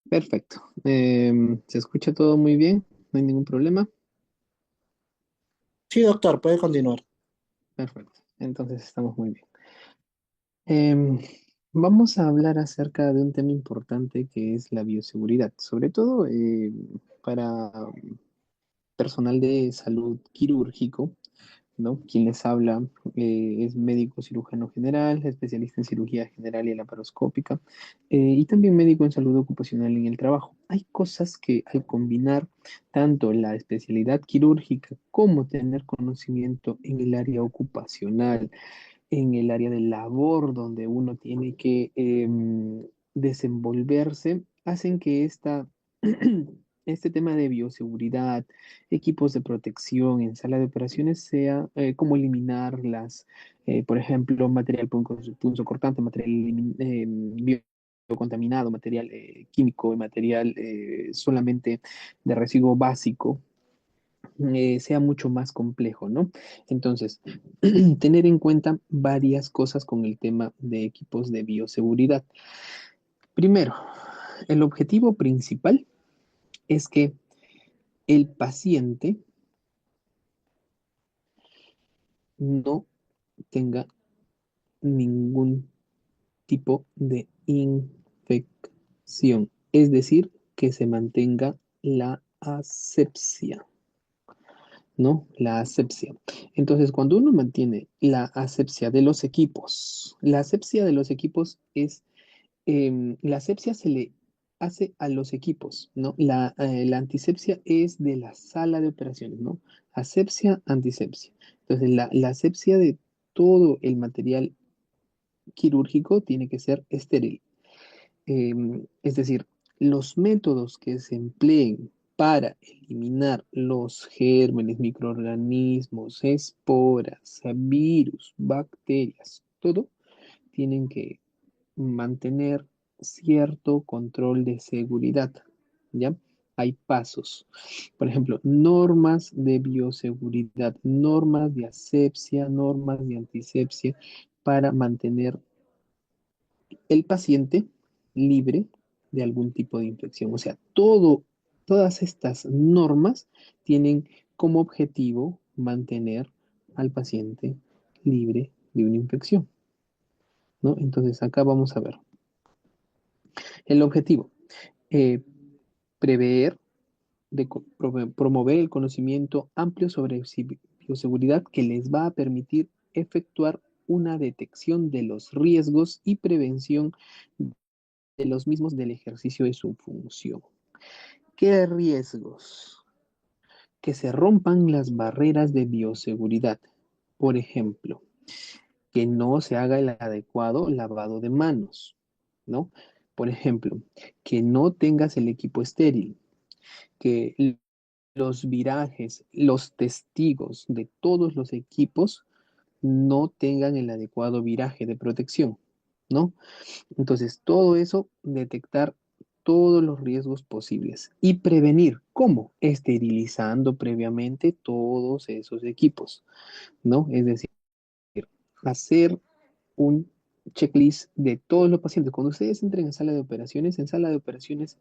Perfecto. ¿Se escucha todo muy bien? ¿No hay ningún problema? Sí, doctor, puede continuar. Perfecto. Entonces estamos muy bien. Em, Vamos a hablar acerca de un tema importante que es la bioseguridad, sobre todo para personal de salud quirúrgico, ¿no? Quien les habla es médico cirujano general, especialista en cirugía general y laparoscópica, y también médico en salud ocupacional en el trabajo. Hay cosas que al combinar tanto la especialidad quirúrgica como tener conocimiento en el área ocupacional, en el área de labor donde uno tiene que desenvolverse, hacen que este tema de bioseguridad, equipos de protección en sala de operaciones sea como eliminar por ejemplo, material punzocortante, material biocontaminado, material químico y material solamente de residuo básico, sea mucho más complejo, ¿no? Entonces, tener en cuenta varias cosas con el tema de equipos de bioseguridad. Primero, el objetivo principal es que el paciente no tenga ningún tipo de infección, es decir, que se mantenga la asepsia. ¿No? La asepsia. Entonces, cuando uno mantiene la asepsia de los equipos, la asepsia de los equipos es, la asepsia se le hace a los equipos, ¿no? La antisepsia es de la sala de operaciones, ¿no? Asepsia, antisepsia. Entonces, la asepsia de todo el material quirúrgico tiene que ser estéril. Es decir, los métodos que se empleen para eliminar los gérmenes, microorganismos, esporas, virus, bacterias, todo, tienen que mantener cierto control de seguridad, ¿ya? Hay pasos. Por ejemplo, normas de bioseguridad, normas de asepsia, normas de antisepsia para mantener el paciente libre de algún tipo de infección. O sea, todas estas normas tienen como objetivo mantener al paciente libre de una infección, ¿no? Entonces, acá vamos a ver. El objetivo, eh, prever, promover el conocimiento amplio sobre bioseguridad que les va a permitir efectuar una detección de los riesgos y prevención de los mismos del ejercicio de su función. ¿Qué riesgos? Que se rompan las barreras de bioseguridad. Por ejemplo, que no se haga el adecuado lavado de manos, ¿no? Por ejemplo, que no tengas el equipo estéril, que los virajes, los testigos de todos los equipos no tengan el adecuado viraje de protección, ¿no? Entonces, todo eso, detectar todos los riesgos posibles y prevenir. ¿Cómo? Esterilizando previamente todos esos equipos, ¿no? Es decir, hacer un checklist de todos los pacientes. Cuando ustedes entren en sala de operaciones,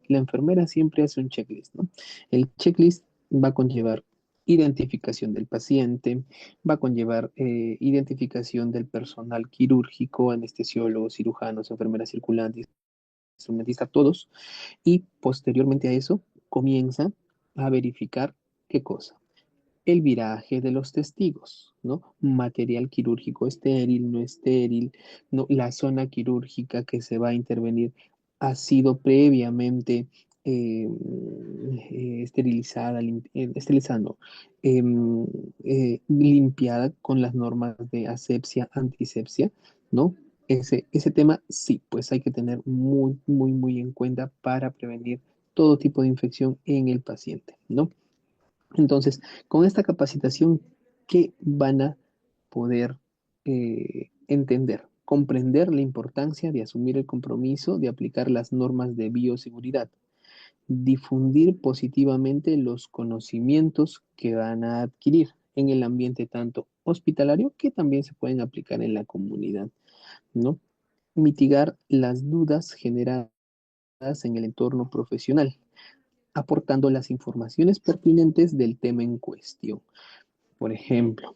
la enfermera siempre hace un checklist, ¿no? El checklist va a conllevar identificación del paciente, va a conllevar identificación del personal quirúrgico, anestesiólogos, cirujanos, enfermeras circulantes, instrumentista, todos, y posteriormente a eso comienza a verificar qué cosa. El viraje de los testigos, ¿no? Material quirúrgico estéril, no estéril, ¿no? La zona quirúrgica que se va a intervenir ha sido previamente esterilizada, esterilizando, limpiada con las normas de asepsia, antisepsia, ¿no? Ese tema sí, pues hay que tener muy, muy, muy en cuenta para prevenir todo tipo de infección en el paciente, ¿no? Entonces, con esta capacitación, ¿qué van a poder entender? Comprender la importancia de asumir el compromiso de aplicar las normas de bioseguridad, difundir positivamente los conocimientos que van a adquirir en el ambiente tanto hospitalario que también se pueden aplicar en la comunidad, ¿no? Mitigar las dudas generadas en el entorno profesional, aportando las informaciones pertinentes del tema en cuestión. Por ejemplo,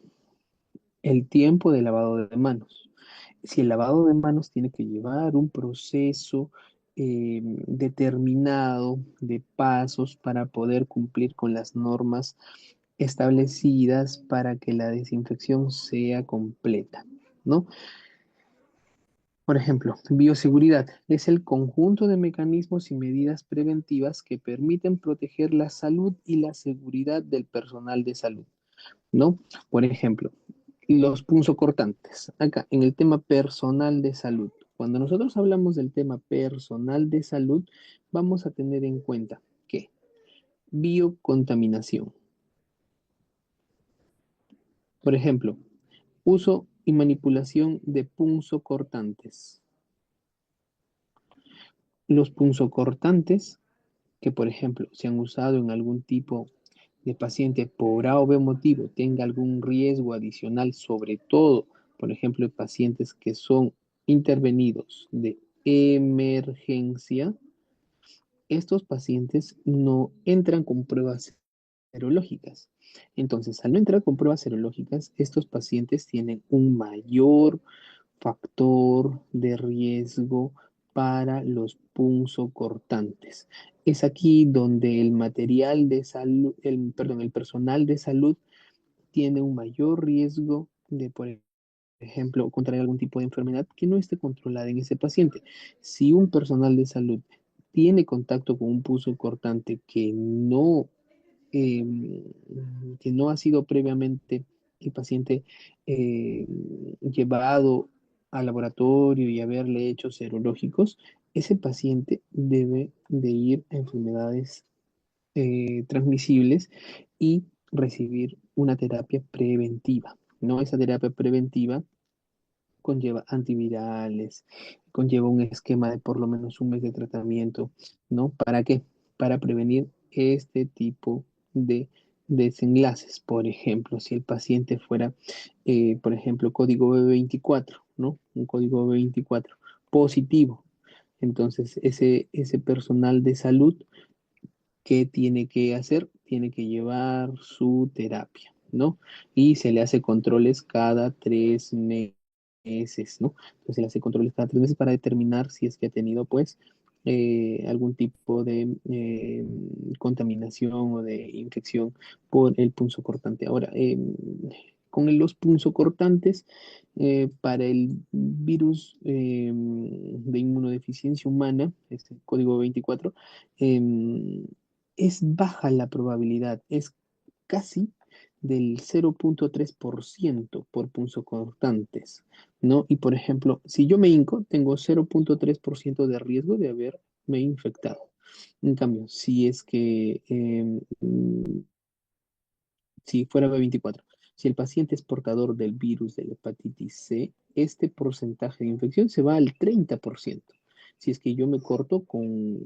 el tiempo de lavado de manos. Si el lavado de manos tiene que llevar un proceso determinado de pasos para poder cumplir con las normas establecidas para que la desinfección sea completa, ¿no? Por ejemplo, bioseguridad es el conjunto de mecanismos y medidas preventivas que permiten proteger la salud y la seguridad del personal de salud, ¿no? Por ejemplo, los punzocortantes. Acá, en el tema personal de salud. Cuando nosotros hablamos del tema personal de salud, vamos a tener en cuenta que biocontaminación. Por ejemplo, uso y manipulación de punzocortantes. Los punzocortantes que, por ejemplo, se han usado en algún tipo de paciente por A o B motivo tenga algún riesgo adicional, sobre todo, por ejemplo, en pacientes que son intervenidos de emergencia, estos pacientes no entran con pruebas serológicas. Entonces, al no entrar con pruebas serológicas, estos pacientes tienen un mayor factor de riesgo para los punzocortantes. Es aquí donde el material de salud, perdón, el personal de salud tiene un mayor riesgo de, por ejemplo, contraer algún tipo de enfermedad que no esté controlada en ese paciente. Si un personal de salud tiene contacto con un punzocortante eh, que no ha sido previamente el paciente eh, llevado al laboratorio y haberle hecho serológicos, ese paciente debe de ir a enfermedades transmisibles y recibir una terapia preventiva, ¿no? Esa terapia preventiva conlleva antivirales, conlleva un esquema de por lo menos un mes de tratamiento, ¿no? ¿Para qué? Para prevenir este tipo de desenlaces. Por ejemplo, si el paciente fuera, por ejemplo, código B24, ¿no? Un código B24 positivo. Entonces, ese personal de salud, ¿qué tiene que hacer? Tiene que llevar su terapia, ¿no? Y se le hace controles cada 3 meses, ¿no? Entonces se le hace controles cada 3 meses para determinar si es que ha tenido, pues, algún tipo de contaminación o de infección por el punzocortante. Ahora, con los punzocortantes, para el virus de inmunodeficiencia humana, este código 24, em, es baja la probabilidad, es casi del 0,3% por punzocortantes, ¿no? Y por ejemplo, si yo me hinco, tengo 0,3% de riesgo de haberme infectado. En cambio, si es que si fuera B24, si el paciente es portador del virus de la hepatitis C, este porcentaje de infección se va al 30%. Si es que yo me corto con,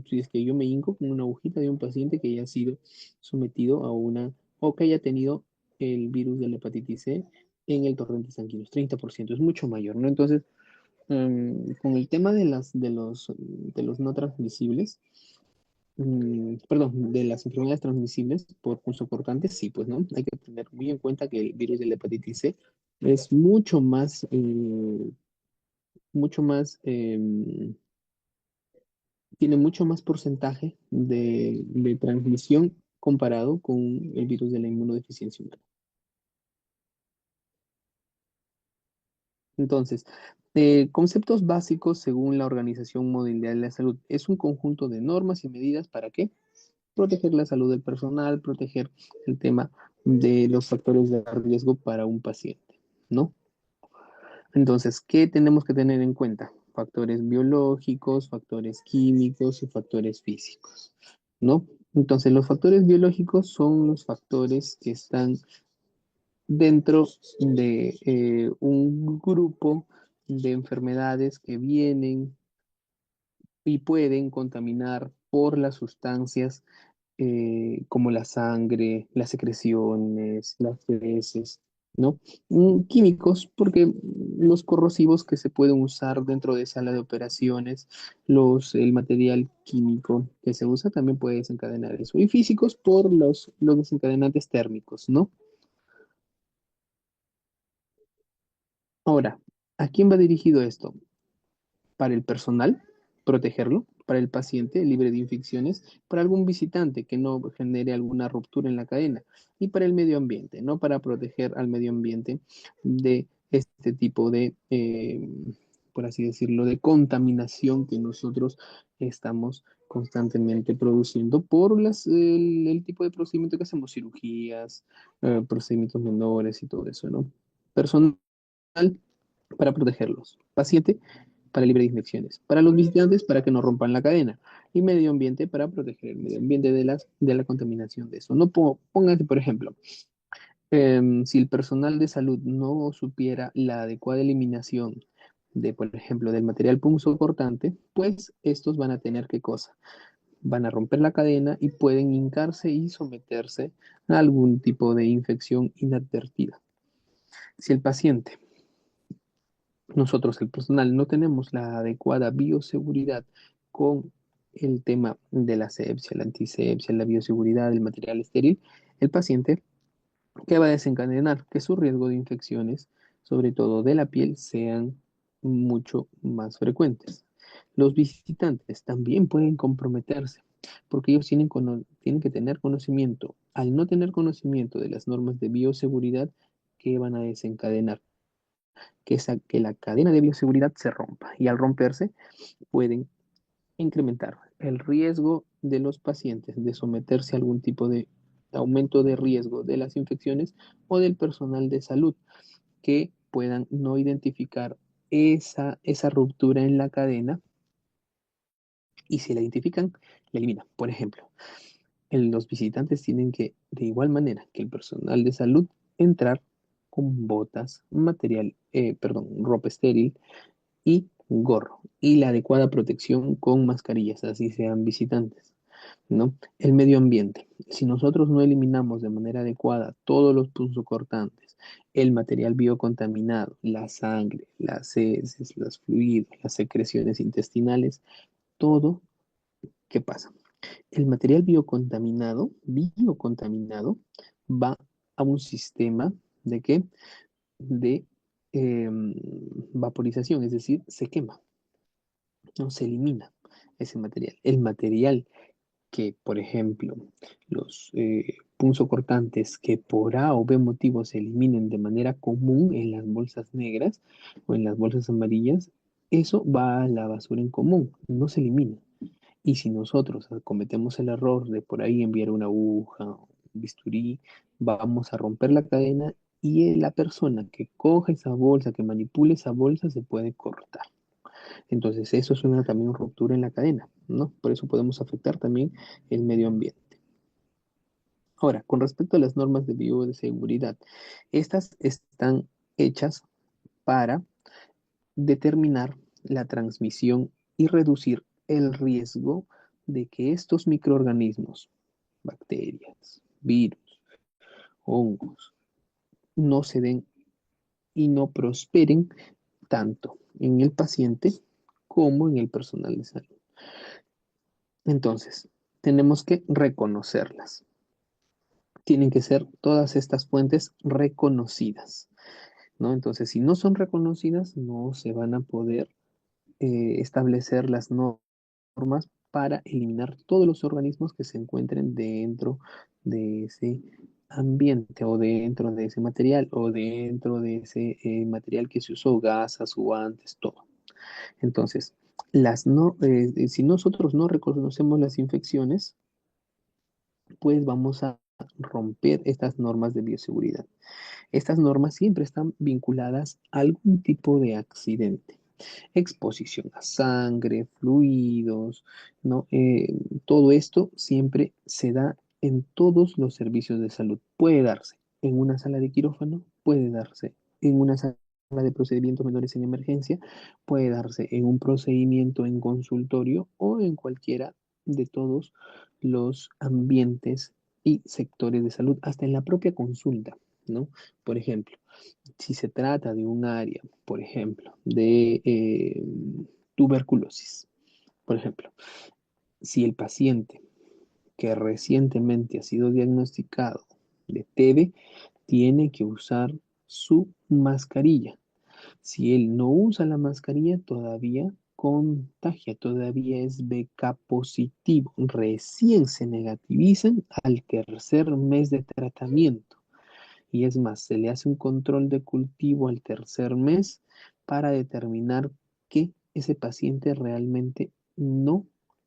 si es que yo me hinco con una agujita de un paciente que haya sido sometido a una, o que haya tenido el virus de la hepatitis C en el torrente sanguíneo, 30%, es mucho mayor, ¿no? Entonces, con el tema de los no transmisibles, perdón, de las enfermedades transmisibles por punzocortantes, sí, pues no, hay que tener muy en cuenta que el virus de la hepatitis C es mucho más, tiene mucho más porcentaje de transmisión comparado con el virus de la inmunodeficiencia humana. Entonces, conceptos básicos según la Organización Mundial de la Salud es un conjunto de normas y medidas para qué proteger la salud del personal, proteger el tema de los factores de riesgo para un paciente, ¿no? Entonces, ¿qué tenemos que tener en cuenta? Factores biológicos, factores químicos y factores físicos, ¿no? Entonces, los factores biológicos son los factores que están dentro de un grupo de enfermedades que vienen y pueden contaminar por las sustancias como la sangre, las secreciones, las heces. ¿no? Químicos, porque los corrosivos que se pueden usar dentro de sala de operaciones, el material químico que se usa también puede desencadenar eso. Y físicos por los desencadenantes térmicos, ¿no? Ahora, ¿a quién va dirigido esto? Para el personal, protegerlo, para el paciente libre de infecciones, para algún visitante que no genere alguna ruptura en la cadena y para el medio ambiente, no para proteger al medio ambiente de este tipo de, por así decirlo, de contaminación que nosotros estamos constantemente produciendo por el tipo de procedimiento que hacemos, cirugías, procedimientos menores y todo eso, ¿no? Personal para protegerlos. Paciente para libre de infecciones. Para los visitantes, para que no rompan la cadena. Y medio ambiente, para proteger el medio ambiente de la contaminación de eso. No póngase, por ejemplo, si el personal de salud no supiera la adecuada eliminación de, por ejemplo, del material punzocortante, pues estos van a tener qué cosa. Van a romper la cadena y pueden hincarse y someterse a algún tipo de infección inadvertida. Si el paciente nosotros, el personal, no tenemos la adecuada bioseguridad con el tema de la asepsia, la antisepsia, la bioseguridad del material estéril, el paciente, ¿qué va a desencadenar? Que su riesgo de infecciones, sobre todo de la piel, sean mucho más frecuentes. Los visitantes también pueden comprometerse porque ellos tienen que tener conocimiento. Al no tener conocimiento de las normas de bioseguridad, ¿qué van a desencadenar? Que la cadena de bioseguridad se rompa y al romperse pueden incrementar el riesgo de los pacientes de someterse a algún tipo de aumento de riesgo de las infecciones o del personal de salud que puedan no identificar esa ruptura en la cadena y si la identifican, la eliminan. Por ejemplo, los visitantes tienen que, de igual manera que el personal de salud, entrar con botas, perdón, ropa estéril, y gorro y la adecuada protección con mascarillas, así sean visitantes, ¿no? El medio ambiente. Si nosotros no eliminamos de manera adecuada todos los punzocortantes, el material biocontaminado, la sangre, las heces, los fluidos, las secreciones intestinales, todo, ¿qué pasa? El material biocontaminado va a un sistema de qué? De vaporización, es decir, se quema. No se elimina ese material. El material que, por ejemplo, los punzocortantes que por A o B motivo se eliminen de manera común en las bolsas negras o en las bolsas amarillas, eso va a la basura en común, no se elimina. Y si nosotros cometemos el error de por ahí enviar una aguja, un bisturí, vamos a romper la cadena y la persona que coge esa bolsa, que manipule esa bolsa, se puede cortar. Entonces, eso es una también ruptura en la cadena, ¿no? Por eso podemos afectar también el medio ambiente. Ahora, con respecto a las normas de bioseguridad, estas están hechas para determinar la transmisión y reducir el riesgo de que estos microorganismos, bacterias, virus, hongos, no se den y no prosperen tanto en el paciente como en el personal de salud. Entonces, tenemos que reconocerlas. Tienen que ser todas estas fuentes reconocidas, ¿no? Entonces, si no son reconocidas, no se van a poder establecer las normas para eliminar todos los organismos que se encuentren dentro de ese ambiente o dentro de ese material o dentro de ese material que se usó, gasas, guantes, todo. Entonces, si nosotros no reconocemos las infecciones, pues vamos a romper estas normas de bioseguridad. Estas normas siempre están vinculadas a algún tipo de accidente. Exposición a sangre, fluidos, ¿no? Todo esto siempre se da en todos los servicios de salud. Puede darse en una sala de quirófano, puede darse en una sala de procedimientos menores en emergencia, puede darse en un procedimiento en consultorio o en cualquiera de todos los ambientes y sectores de salud, hasta en la propia consulta. ¿no? Por ejemplo, si se trata de un área, por ejemplo, de tuberculosis, por ejemplo, si el paciente que recientemente ha sido diagnosticado de TB tiene que usar su mascarilla. Si él no usa la mascarilla, todavía contagia, todavía es BK positivo. Recién se negativizan al tercer mes de tratamiento. Y es más, se le hace un control de cultivo al tercer mes para determinar que ese paciente realmente no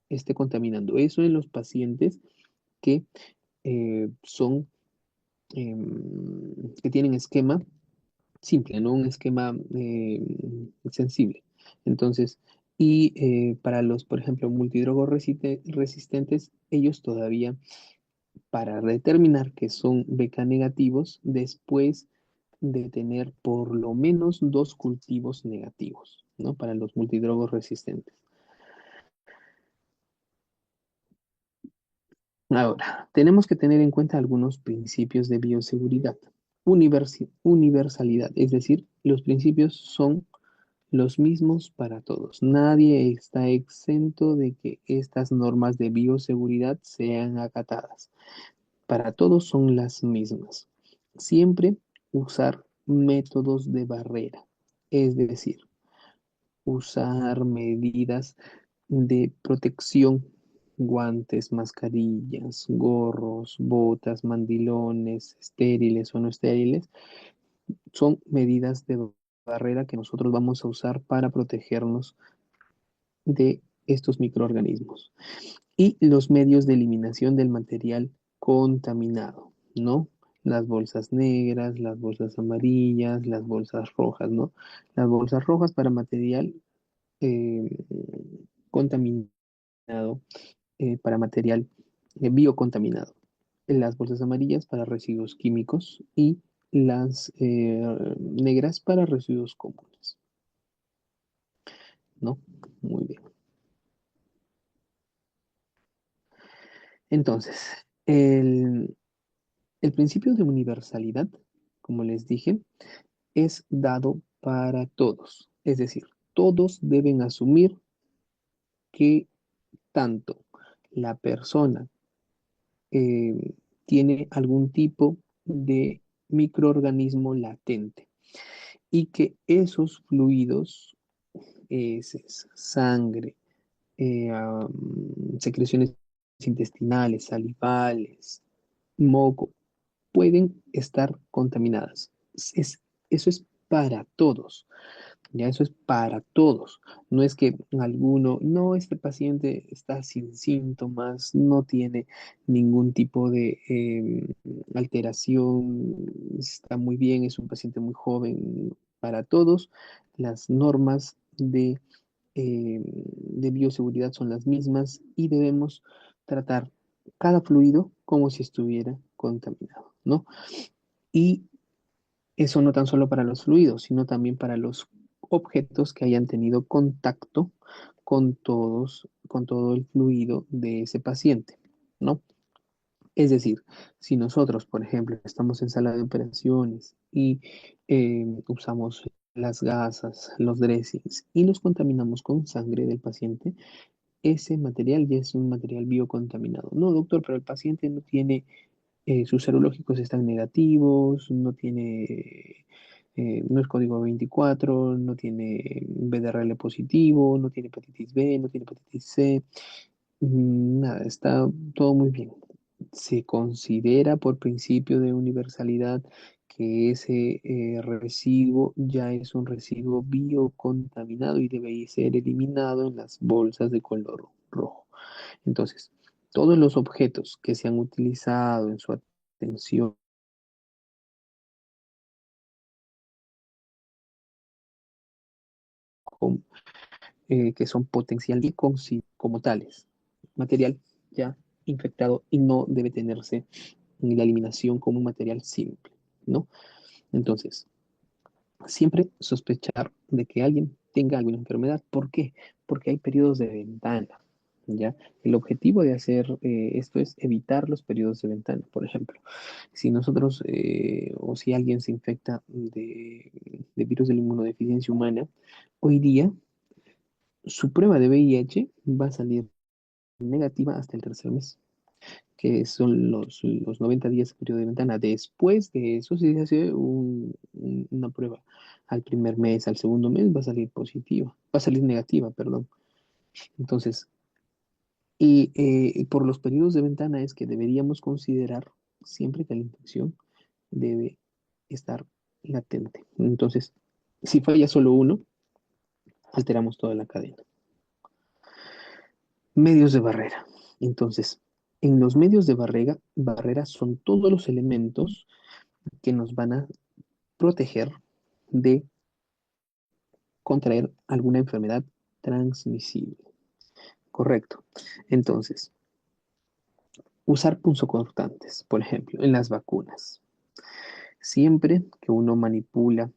esté contaminando. Eso en los pacientes que son, que tienen esquema simple, no un esquema sensible. Entonces, para los, por ejemplo, multidrogos resistentes, ellos todavía, para determinar que son BK negativos, después de tener por lo menos dos cultivos negativos, ¿no? Para los multidrogos resistentes. Ahora, tenemos que tener en cuenta algunos principios de bioseguridad. Universalidad, es decir, los principios son los mismos para todos. Nadie está exento de que estas normas de bioseguridad sean acatadas. Para todos son las mismas. Siempre usar métodos de barrera, es decir, usar medidas de protección, guantes, mascarillas, gorros, botas, mandilones, estériles o no estériles, son medidas de barrera que nosotros vamos a usar para protegernos de estos microorganismos. Y los medios de eliminación del material contaminado, ¿no? Las bolsas negras, las bolsas amarillas, las bolsas rojas, ¿no? Las bolsas rojas para material eh, contaminado, para material biocontaminado. Las bolsas amarillas para residuos químicos y las negras para residuos comunes, ¿no? Muy bien. Entonces, el principio de universalidad, como les dije, es dado para todos. Es decir, todos deben asumir que tanto la persona tiene algún tipo de microorganismo latente y que esos fluidos, heces, sangre, secreciones intestinales, salivales, moco, pueden estar contaminadas. Eso es para todos. Ya eso es para todos. No es que alguno, no, este paciente está sin síntomas, no tiene ningún tipo de alteración, está muy bien, es un paciente muy joven. Para todos, las normas de bioseguridad son las mismas y debemos tratar cada fluido como si estuviera contaminado, ¿no? Y eso no tan solo para los fluidos, sino también para los objetos que hayan tenido contacto con todo el fluido de ese paciente, ¿no? Es decir, si nosotros, por ejemplo, estamos en sala de operaciones y usamos las gasas, los dressings y los contaminamos con sangre del paciente, ese material ya es un material biocontaminado. No, doctor, pero el paciente no tiene sus serológicos están negativos, no tiene, no es código 24, no tiene BDRL positivo, no tiene hepatitis B, no tiene hepatitis C, nada, está todo muy bien. Se considera por principio de universalidad que ese residuo ya es un residuo biocontaminado y debe ser eliminado en las bolsas de color rojo. Entonces, todos los objetos que se han utilizado en su atención, con- que son potencial y como tales, material ya infectado y no debe tenerse en la eliminación como un material simple, ¿no? Entonces, siempre sospechar de que alguien tenga alguna enfermedad. ¿Por qué? Porque hay periodos de ventana. ¿ya? El objetivo de hacer esto es evitar los periodos de ventana. Por ejemplo, si nosotros o si alguien se infecta de virus de la inmunodeficiencia humana, hoy día su prueba de VIH va a salir negativa hasta el tercer mes, que son los 90 días de periodo de ventana. Después de eso, si se hace una prueba al primer mes, al segundo mes, va a salir positiva, va a salir negativa, perdón. Entonces, por los periodos de ventana es que deberíamos considerar siempre que la infección debe estar latente. Entonces, si falla solo uno, alteramos toda la cadena. Medios de barrera. Entonces, en los medios de barrera son todos los elementos que nos van a proteger de contraer alguna enfermedad transmisible. Correcto. Entonces, usar punzocortantes, por ejemplo, en las vacunas. Siempre que uno manipula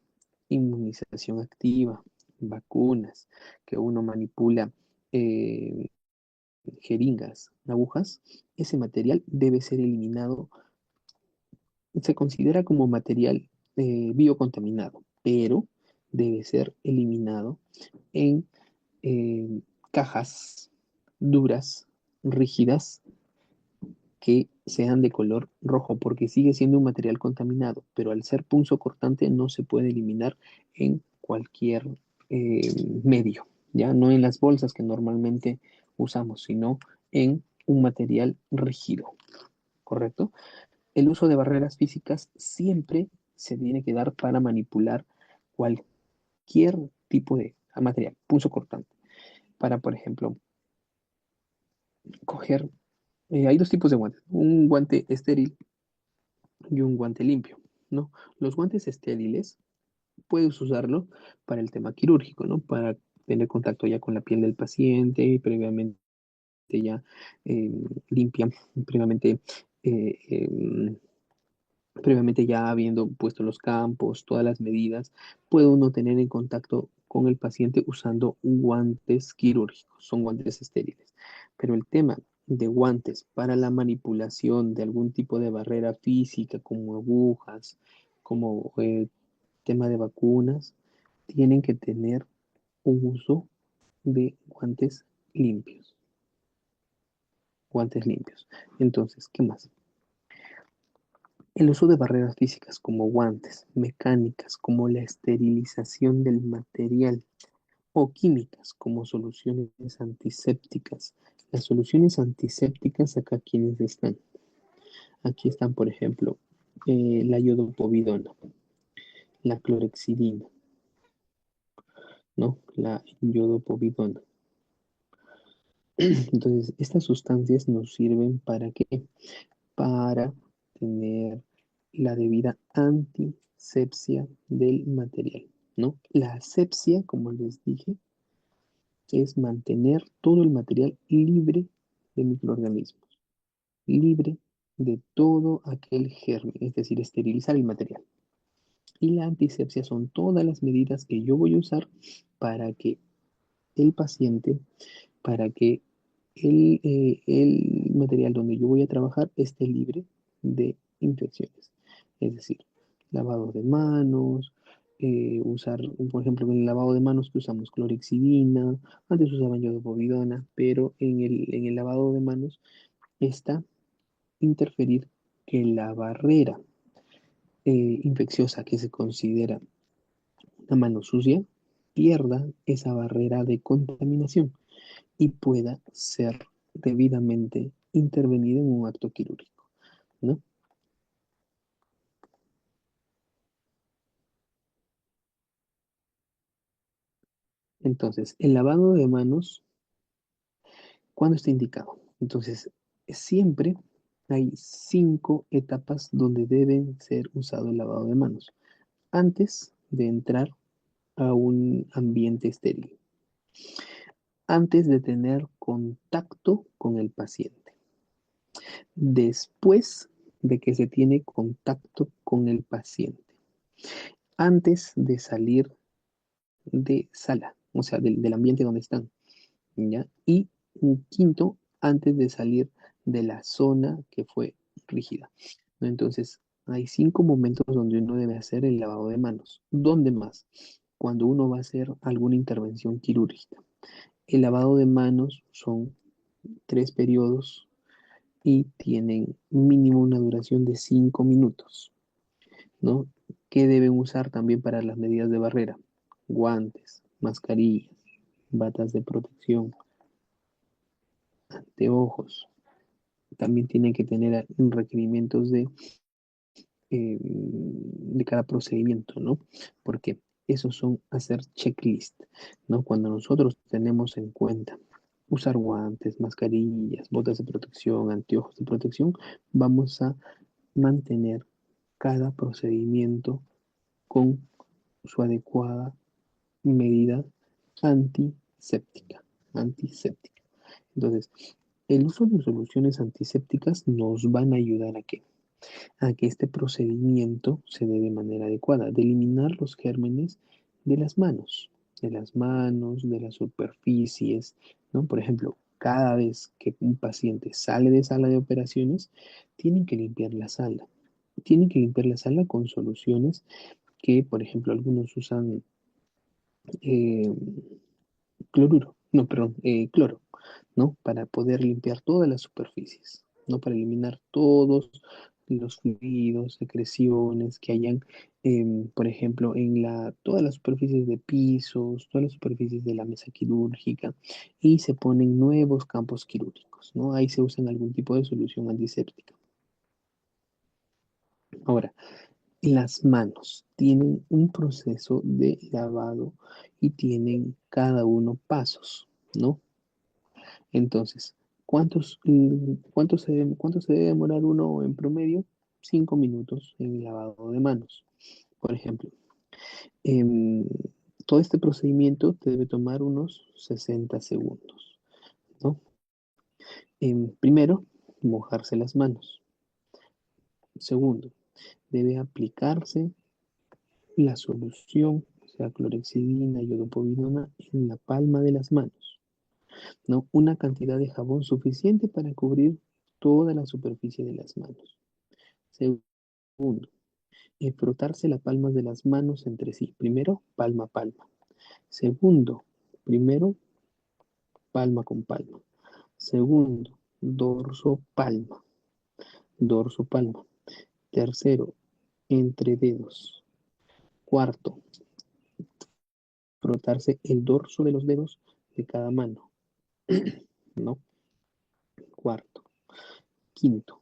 inmunización activa, vacunas, que uno manipula eh, jeringas, agujas, ese material debe ser eliminado. Se considera como material biocontaminado, pero debe ser eliminado en cajas duras, rígidas, que sean de color rojo, porque sigue siendo un material contaminado, pero al ser punzocortante no se puede eliminar en cualquier medio, ya no en las bolsas que normalmente usamos, sino en un material rígido, ¿correcto? El uso de barreras físicas siempre se tiene que dar para manipular cualquier tipo de material, punzocortante, para, por ejemplo, coger, hay dos tipos de guantes, un guante estéril y un guante limpio, ¿no? Los guantes estériles puedes usarlo para el tema quirúrgico, ¿no? Para tener contacto ya con la piel del paciente y previamente ya eh, limpia, previamente, eh, eh, previamente ya habiendo puesto los campos, todas las medidas, puede uno tener en contacto con el paciente usando guantes quirúrgicos, son guantes estériles. Pero el tema de guantes para la manipulación de algún tipo de barrera física, como agujas, como tema de vacunas, tienen que tener un uso de guantes limpios. Guantes limpios. Entonces, ¿qué más? El uso de barreras físicas como guantes, mecánicas como la esterilización del material o químicas como soluciones antisépticas. Las soluciones antisépticas acá quienes están. Aquí están, por ejemplo, la iodopovidona, la clorexidina, ¿no? La iodopovidona. Entonces, estas sustancias nos sirven para qué? Para tener la debida antisepsia del material, ¿no? La asepsia, como les dije, es mantener todo el material libre de microorganismos, libre de todo aquel germen, es decir, esterilizar el material. Y la antisepsia son todas las medidas que yo voy a usar para que el paciente, para que el material donde yo voy a trabajar esté libre de infecciones. Es decir, lavado de manos, usar, por ejemplo, en el lavado de manos que usamos clorexidina, antes usaban yodopovidona, pero en el lavado de manos está interferir que la barrera infecciosa que se considera una mano sucia pierda esa barrera de contaminación y pueda ser debidamente intervenida en un acto quirúrgico, ¿no? Entonces, el lavado de manos, ¿cuándo está indicado? Entonces, siempre hay 5 etapas donde deben ser usado el lavado de manos antes de entrar a un ambiente estéril, antes de tener contacto con el paciente, después de que se tiene contacto con el paciente, antes de salir de sala, o sea, del ambiente donde están, ¿ya? Y Un quinto antes de salir de la zona que fue rígida, ¿no? Entonces, hay 5 momentos donde uno debe hacer el lavado de manos. ¿Dónde más? Cuando uno va a hacer alguna intervención quirúrgica. El lavado de manos son 3 periodos y tienen mínimo una duración de 5 minutos, ¿no? ¿Qué deben usar también para las medidas de barrera? Guantes, mascarillas, batas de protección, anteojos. También tienen que tener requerimientos de cada procedimiento, ¿no? Porque esos son hacer checklist, ¿no? Cuando nosotros tenemos en cuenta usar guantes, mascarillas, botas de protección, anteojos de protección, vamos a mantener cada procedimiento con su adecuada medida antiséptica, antiséptica. Entonces, el uso de soluciones antisépticas nos van a ayudar a que este procedimiento se dé de manera adecuada, de eliminar los gérmenes de las manos, de las superficies, ¿no? Por ejemplo, cada vez que un paciente sale de sala de operaciones, tienen que limpiar la sala. Tienen que limpiar la sala con soluciones que, por ejemplo, algunos usan eh, cloro, ¿no? Para poder limpiar todas las superficies, ¿no? Para eliminar todos los fluidos, secreciones que hayan, por ejemplo, todas las superficies de pisos, todas las superficies de la mesa quirúrgica, y se ponen nuevos campos quirúrgicos, ¿no? Ahí se usan algún tipo de solución antiséptica. Ahora, las manos tienen un proceso de lavado y tienen cada uno pasos, ¿no? Entonces, cuánto se debe demorar uno en promedio? 5 minutos en el lavado de manos. Por ejemplo, em, todo este procedimiento te debe tomar unos 60 segundos, ¿no? Primero, mojarse las manos. Segundo, debe aplicarse la solución, o sea, clorexidina, yodopovidona, en la palma de las manos, ¿no? Una cantidad de jabón suficiente para cubrir toda la superficie de las manos. Segundo, frotarse las palmas de las manos entre sí. Primero, palma a palma. Segundo, primero, palma con palma. Segundo, dorso, palma. Dorso, palma. Tercero, entre dedos. Cuarto, frotarse el dorso de los dedos de cada mano, ¿no? Cuarto. Quinto,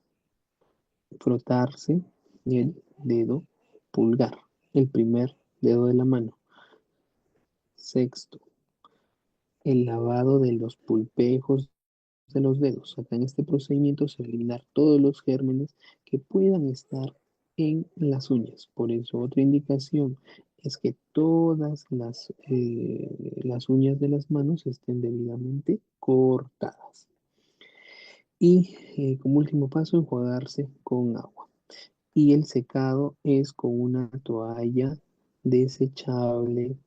frotarse el dedo pulgar, el primer dedo de la mano. Sexto, el lavado de los pulpejos de los dedos. Acá en este procedimiento se va a eliminar todos los gérmenes que puedan estar en las uñas. Por eso otra indicación es que todas las uñas de las manos estén debidamente cortadas. Y como último paso, enjuagarse con agua. Y el secado es con una toalla desechable,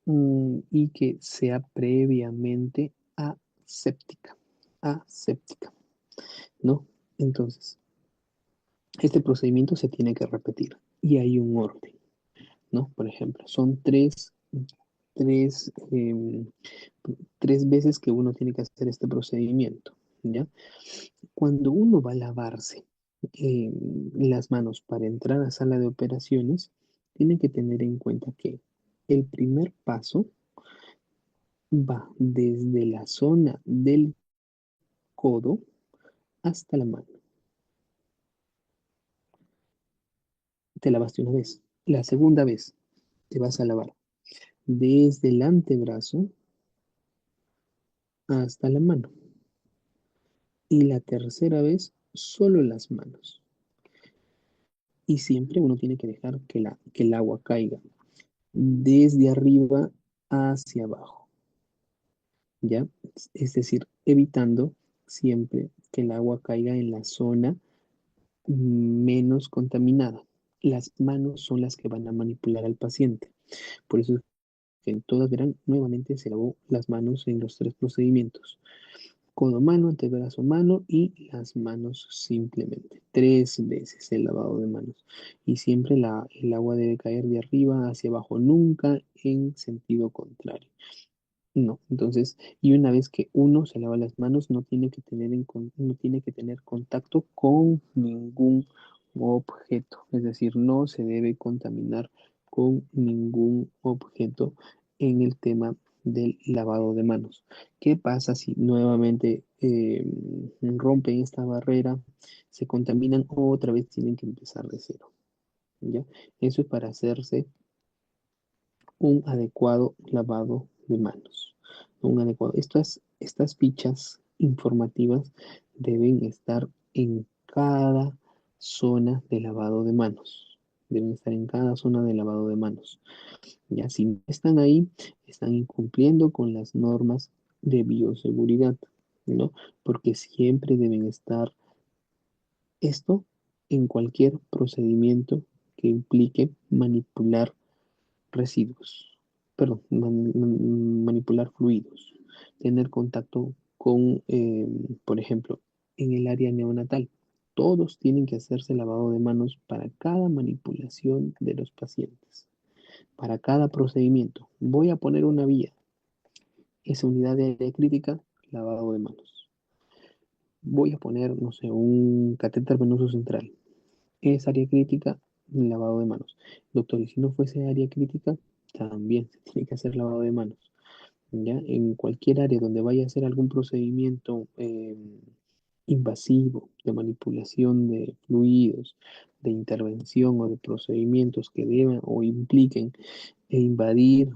y que sea previamente aséptica, aséptica, ¿no? Entonces, este procedimiento se tiene que repetir y hay un orden, ¿no? Por ejemplo, son tres, em, 3 veces que uno tiene que hacer este procedimiento, ¿ya? Cuando uno va a lavarse las manos para entrar a sala de operaciones, tiene que tener en cuenta que el primer paso va desde la zona del codo hasta la mano. Te lavaste una vez. La segunda vez te vas a lavar desde el antebrazo hasta la mano. Y la tercera vez, solo las manos. Y siempre uno tiene que dejar que el agua caiga desde arriba hacia abajo, ¿ya? Es decir, evitando siempre que el agua caiga en la zona menos contaminada. Las manos son las que van a manipular al paciente. Por eso es que todas verán, nuevamente se lavó las manos en los 3 procedimientos. codo mano, antebrazo mano y las manos simplemente. 3 veces el lavado de manos. Y siempre el agua debe caer de arriba hacia abajo, nunca en sentido contrario. No, entonces, y una vez que uno se lava las manos, no tiene que tener, no tiene que tener contacto con ningún objeto, es decir, no se debe contaminar con ningún objeto en el tema del lavado de manos. ¿Qué pasa si nuevamente rompen esta barrera, se contaminan otra vez, tienen que empezar de cero? ¿Ya? Eso es para hacerse un adecuado lavado de manos. Un adecuado. Estas fichas informativas deben estar en cada zona de lavado de manos. Deben estar en cada zona de lavado de manos. Ya si no están ahí, están incumpliendo con las normas de bioseguridad, ¿no? Porque siempre deben estar esto en cualquier procedimiento que implique manipular residuos, perdón, manipular fluidos, tener contacto con, por ejemplo, en el área neonatal. Todos tienen que hacerse lavado de manos para cada manipulación de los pacientes, para cada procedimiento. Voy a poner una vía, esa unidad de área crítica, lavado de manos. Voy a poner, no sé, un catéter venoso central. Es área crítica, lavado de manos. Doctor, y si no fuese área crítica, también se tiene que hacer lavado de manos. ¿Ya? En cualquier área donde vaya a hacer algún procedimiento invasivo de manipulación de fluidos, de intervención o de procedimientos que deban o impliquen invadir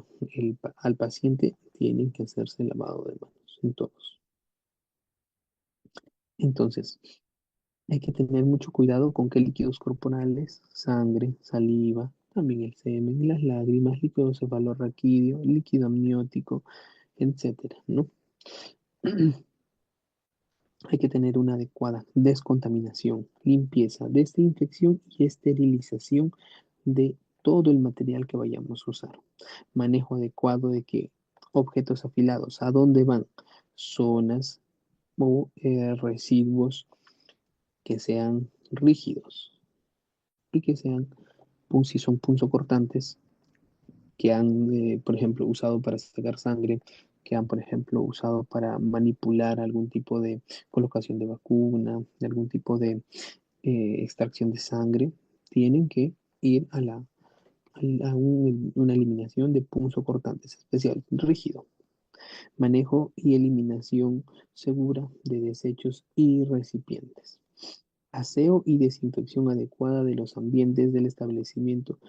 al paciente, tienen que hacerse lavado de manos en todos. Entonces, hay que tener mucho cuidado con qué líquidos corporales, sangre, saliva, también el semen, las lágrimas, líquido cefalorraquídeo, líquido amniótico, etcétera, ¿no? Hay que tener una adecuada descontaminación, limpieza, desinfección y esterilización de todo el material que vayamos a usar. Manejo adecuado de que objetos afilados, a dónde van, zonas o residuos que sean rígidos y que sean, si son punzocortantes, que han, por ejemplo, usado para sacar sangre, que han, por ejemplo, usado para manipular algún tipo de colocación de vacuna, de algún tipo de extracción de sangre, tienen que ir a una eliminación de punzocortantes especial, rígido. Manejo y eliminación segura de desechos y recipientes. Aseo y desinfección adecuada de los ambientes del establecimiento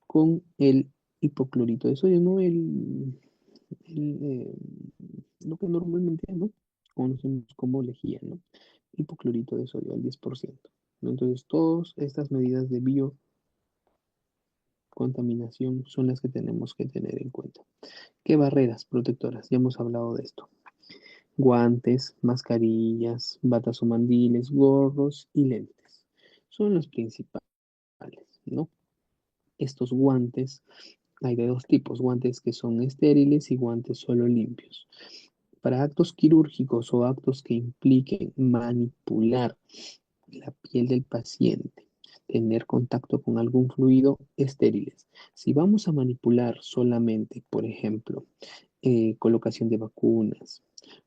con el hipoclorito de sodio, no lo que normalmente, ¿no? Conocemos como lejía, ¿no? Hipoclorito de sodio al 10%, ¿no? Entonces, todas estas medidas de biocontaminación son las que tenemos que tener en cuenta. ¿Qué barreras protectoras? Ya hemos hablado de esto. Guantes, mascarillas, batas o mandiles, gorros y lentes. Son los principales, ¿no? Estos guantes, hay de dos tipos, guantes que son estériles y guantes solo limpios. Para actos quirúrgicos o actos que impliquen manipular la piel del paciente, tener contacto con algún fluido, estériles. Si vamos a manipular solamente, por ejemplo, colocación de vacunas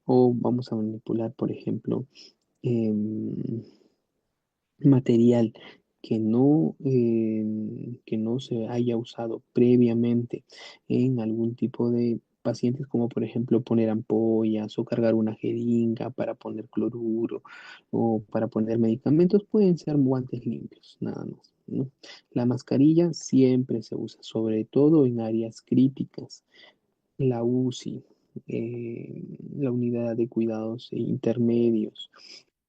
o vamos a manipular, por ejemplo, em, material que no se haya usado previamente en algún tipo de pacientes, como por ejemplo poner ampollas o cargar una jeringa para poner cloruro o para poner medicamentos, pueden ser guantes limpios, nada más, ¿no? La mascarilla siempre se usa, sobre todo en áreas críticas, la UCI, la unidad de cuidados intermedios,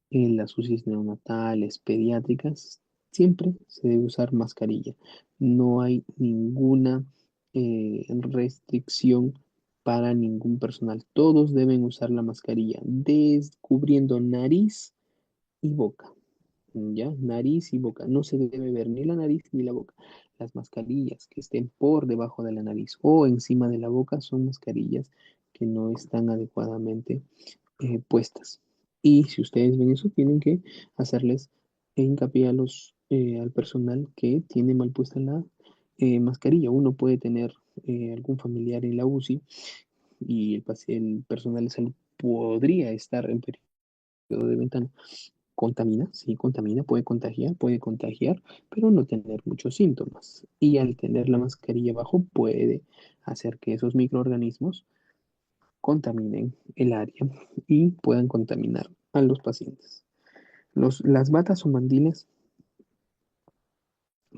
en las UCIs neonatales, pediátricas, siempre se debe usar mascarilla. No hay ninguna restricción para ningún personal. Todos deben usar la mascarilla, descubriendo nariz y boca. ¿Ya? Nariz y boca. No se debe ver ni la nariz ni la boca. Las mascarillas que estén por debajo de la nariz o encima de la boca son mascarillas que no están adecuadamente puestas. Y si ustedes ven eso, tienen que hacerles hincapié al personal que tiene mal puesta la mascarilla. Uno puede tener algún familiar en la UCI y el personal de salud podría estar en periodo de ventana. Contamina, sí, contamina, puede contagiar, pero no tener muchos síntomas. Y al tener la mascarilla abajo puede hacer que esos microorganismos contaminen el área y puedan contaminar a los pacientes. Las batas o mandiles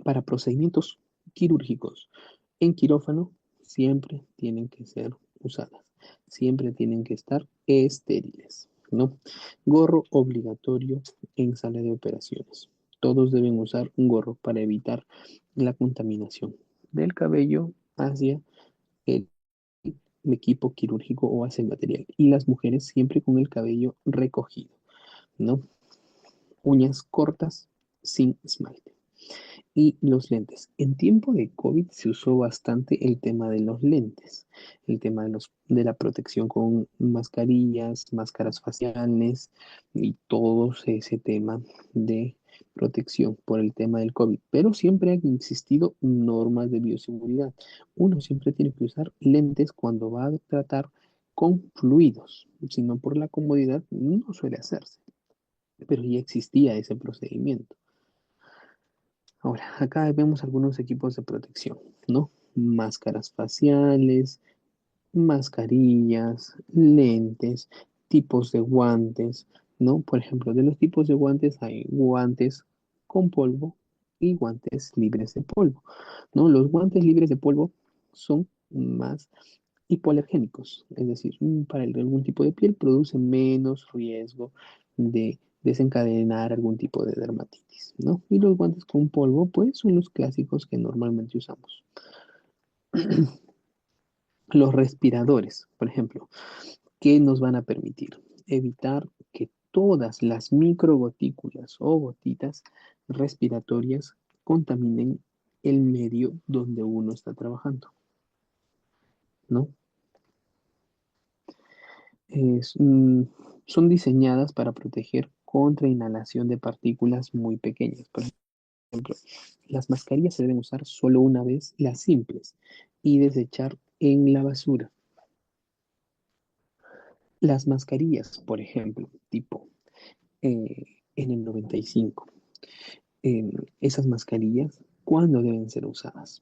para procedimientos quirúrgicos en quirófano siempre tienen que ser usadas, siempre tienen que estar estériles, ¿no? Gorro obligatorio en sala de operaciones. Todos deben usar un gorro para evitar la contaminación del cabello hacia el equipo quirúrgico o hacia el material. Y las mujeres siempre con el cabello recogido, ¿no? Uñas cortas sin esmalte. Y los lentes. En tiempo de COVID se usó bastante el tema de los lentes, el tema de la protección con mascarillas, máscaras faciales y todo ese tema de protección por el tema del COVID. Pero siempre han existido normas de bioseguridad. Uno siempre tiene que usar lentes cuando va a tratar con fluidos, sino por la comodidad no suele hacerse, pero ya existía ese procedimiento. Ahora, acá vemos algunos equipos de protección, ¿no? Máscaras faciales, mascarillas, lentes, tipos de guantes, ¿no? Por ejemplo, de los tipos de guantes hay guantes con polvo y guantes libres de polvo, ¿no? Los guantes libres de polvo son más hipoalergénicos, es decir, para algún tipo de piel produce menos riesgo de desencadenar algún tipo de dermatitis, ¿no? Y los guantes con polvo, pues, son los clásicos que normalmente usamos. Los respiradores, por ejemplo, ¿qué nos van a permitir? Evitar que todas las microgotículas o gotitas respiratorias contaminen el medio donde uno está trabajando, ¿no? Es, mm, Son diseñadas para proteger contra inhalación de partículas muy pequeñas. Por ejemplo, las mascarillas se deben usar solo una vez, las simples, y desechar en la basura. Las mascarillas, por ejemplo, tipo N95, esas mascarillas, ¿cuándo deben ser usadas?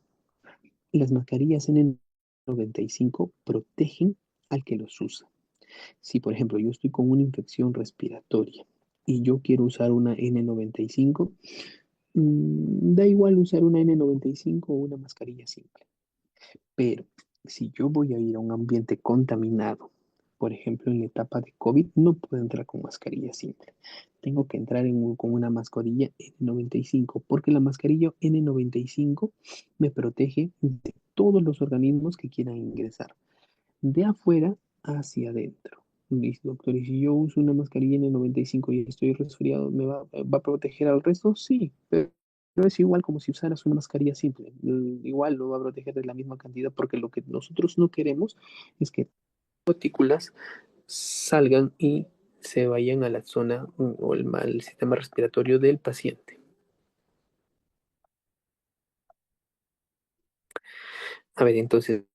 Las mascarillas N95 protegen al que los usa. Si, por ejemplo, yo estoy con una infección respiratoria y yo quiero usar una N95, da igual usar una N95 o una mascarilla simple. Pero si yo voy a ir a un ambiente contaminado, por ejemplo, en la etapa de COVID, no puedo entrar con mascarilla simple. Tengo que entrar con una mascarilla N95, porque la mascarilla N95 me protege de todos los organismos que quieran ingresar, de afuera hacia adentro. Dice, doctor, y si yo uso una mascarilla N95 y estoy resfriado, ¿va a proteger al resto? Sí, pero es igual como si usaras una mascarilla simple. Igual lo va a proteger de la misma cantidad porque lo que nosotros no queremos es que partículas salgan y se vayan a la zona o al sistema respiratorio del paciente. A ver, entonces,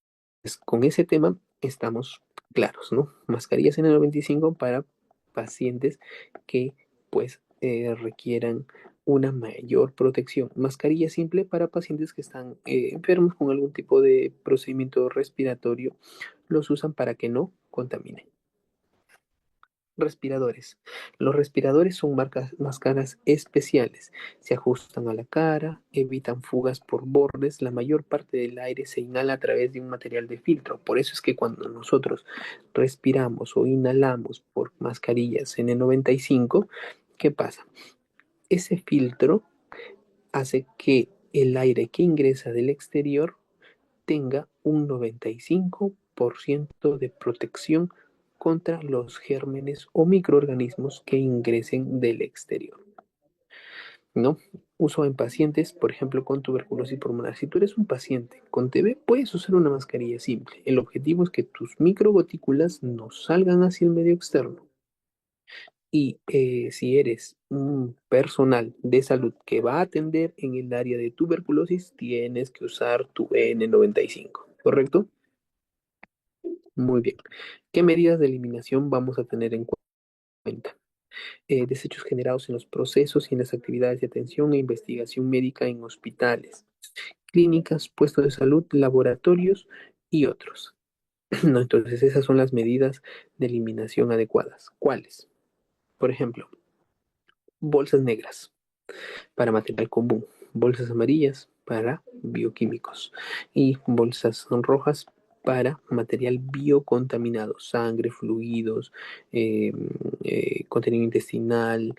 con ese tema estamos claros, ¿no? Mascarillas N95 para pacientes que pues requieran una mayor protección. Mascarilla simple para pacientes que están enfermos con algún tipo de procedimiento respiratorio. Los usan para que no contaminen. Respiradores. Los respiradores son máscaras especiales. Se ajustan a la cara, evitan fugas por bordes. La mayor parte del aire se inhala a través de un material de filtro. Por eso es que cuando nosotros respiramos o inhalamos por mascarillas N95, ¿qué pasa? Ese filtro hace que el aire que ingresa del exterior tenga un 95% de protección contra los gérmenes o microorganismos que ingresen del exterior, ¿no? Uso en pacientes, por ejemplo, con tuberculosis pulmonar. Si tú eres un paciente con TB, puedes usar una mascarilla simple. El objetivo es que tus microgotículas no salgan hacia el medio externo. Y si eres un personal de salud que va a atender en el área de tuberculosis, tienes que usar tu N95, ¿correcto? Muy bien. ¿Qué medidas de eliminación vamos a tener en cuenta? Desechos generados en los procesos y en las actividades de atención e investigación médica en hospitales, clínicas, puestos de salud, laboratorios y otros. ¿No? Entonces, esas son las medidas de eliminación adecuadas. ¿Cuáles? Por ejemplo, bolsas negras para material común, bolsas amarillas para bioquímicos y bolsas rojas para material biocontaminado, sangre, fluidos, eh, contenido intestinal,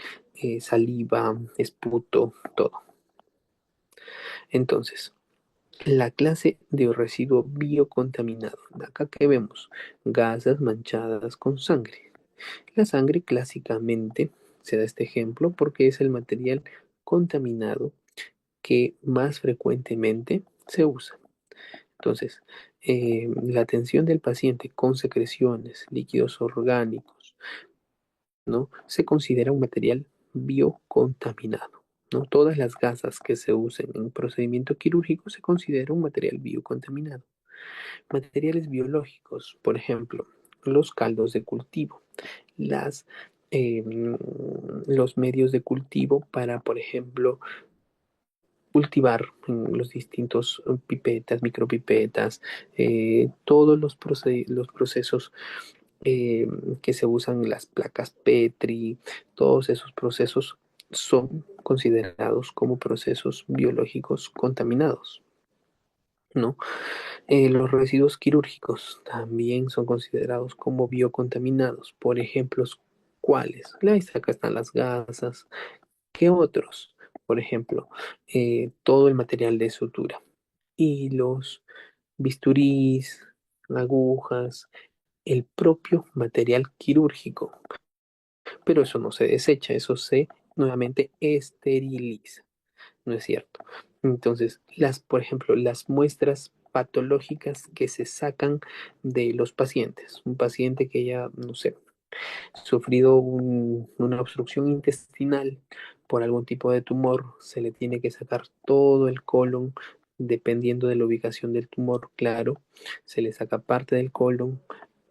saliva, esputo, todo. Entonces, la clase de residuo biocontaminado. Acá que vemos gasas manchadas con sangre. La sangre clásicamente se da este ejemplo porque es el material contaminado que más frecuentemente se usa. Entonces, la atención del paciente con secreciones, líquidos orgánicos, ¿no? Se considera un material biocontaminado, ¿no? Todas las gasas que se usen en un procedimiento quirúrgico se considera un material biocontaminado. Materiales biológicos, por ejemplo, los caldos de cultivo, las, eh, los medios de cultivo para, por ejemplo, cultivar los distintos pipetas, micropipetas, todos los procesos eh, que se usan, las placas Petri, todos esos procesos son considerados como procesos biológicos contaminados, ¿no? Los residuos quirúrgicos también son considerados como biocontaminados. Por ejemplo, ¿cuáles? Acá están las gasas. ¿Qué otros? Por ejemplo, todo el material de sutura, hilos, bisturís, agujas, el propio material quirúrgico. Pero eso no se desecha, eso se nuevamente esteriliza, ¿no es cierto? Entonces, por ejemplo, las muestras patológicas que se sacan de los pacientes, un paciente que ya, no sé, sufrido una obstrucción intestinal por algún tipo de tumor, se le tiene que sacar todo el colon, dependiendo de la ubicación del tumor, claro, se le saca parte del colon.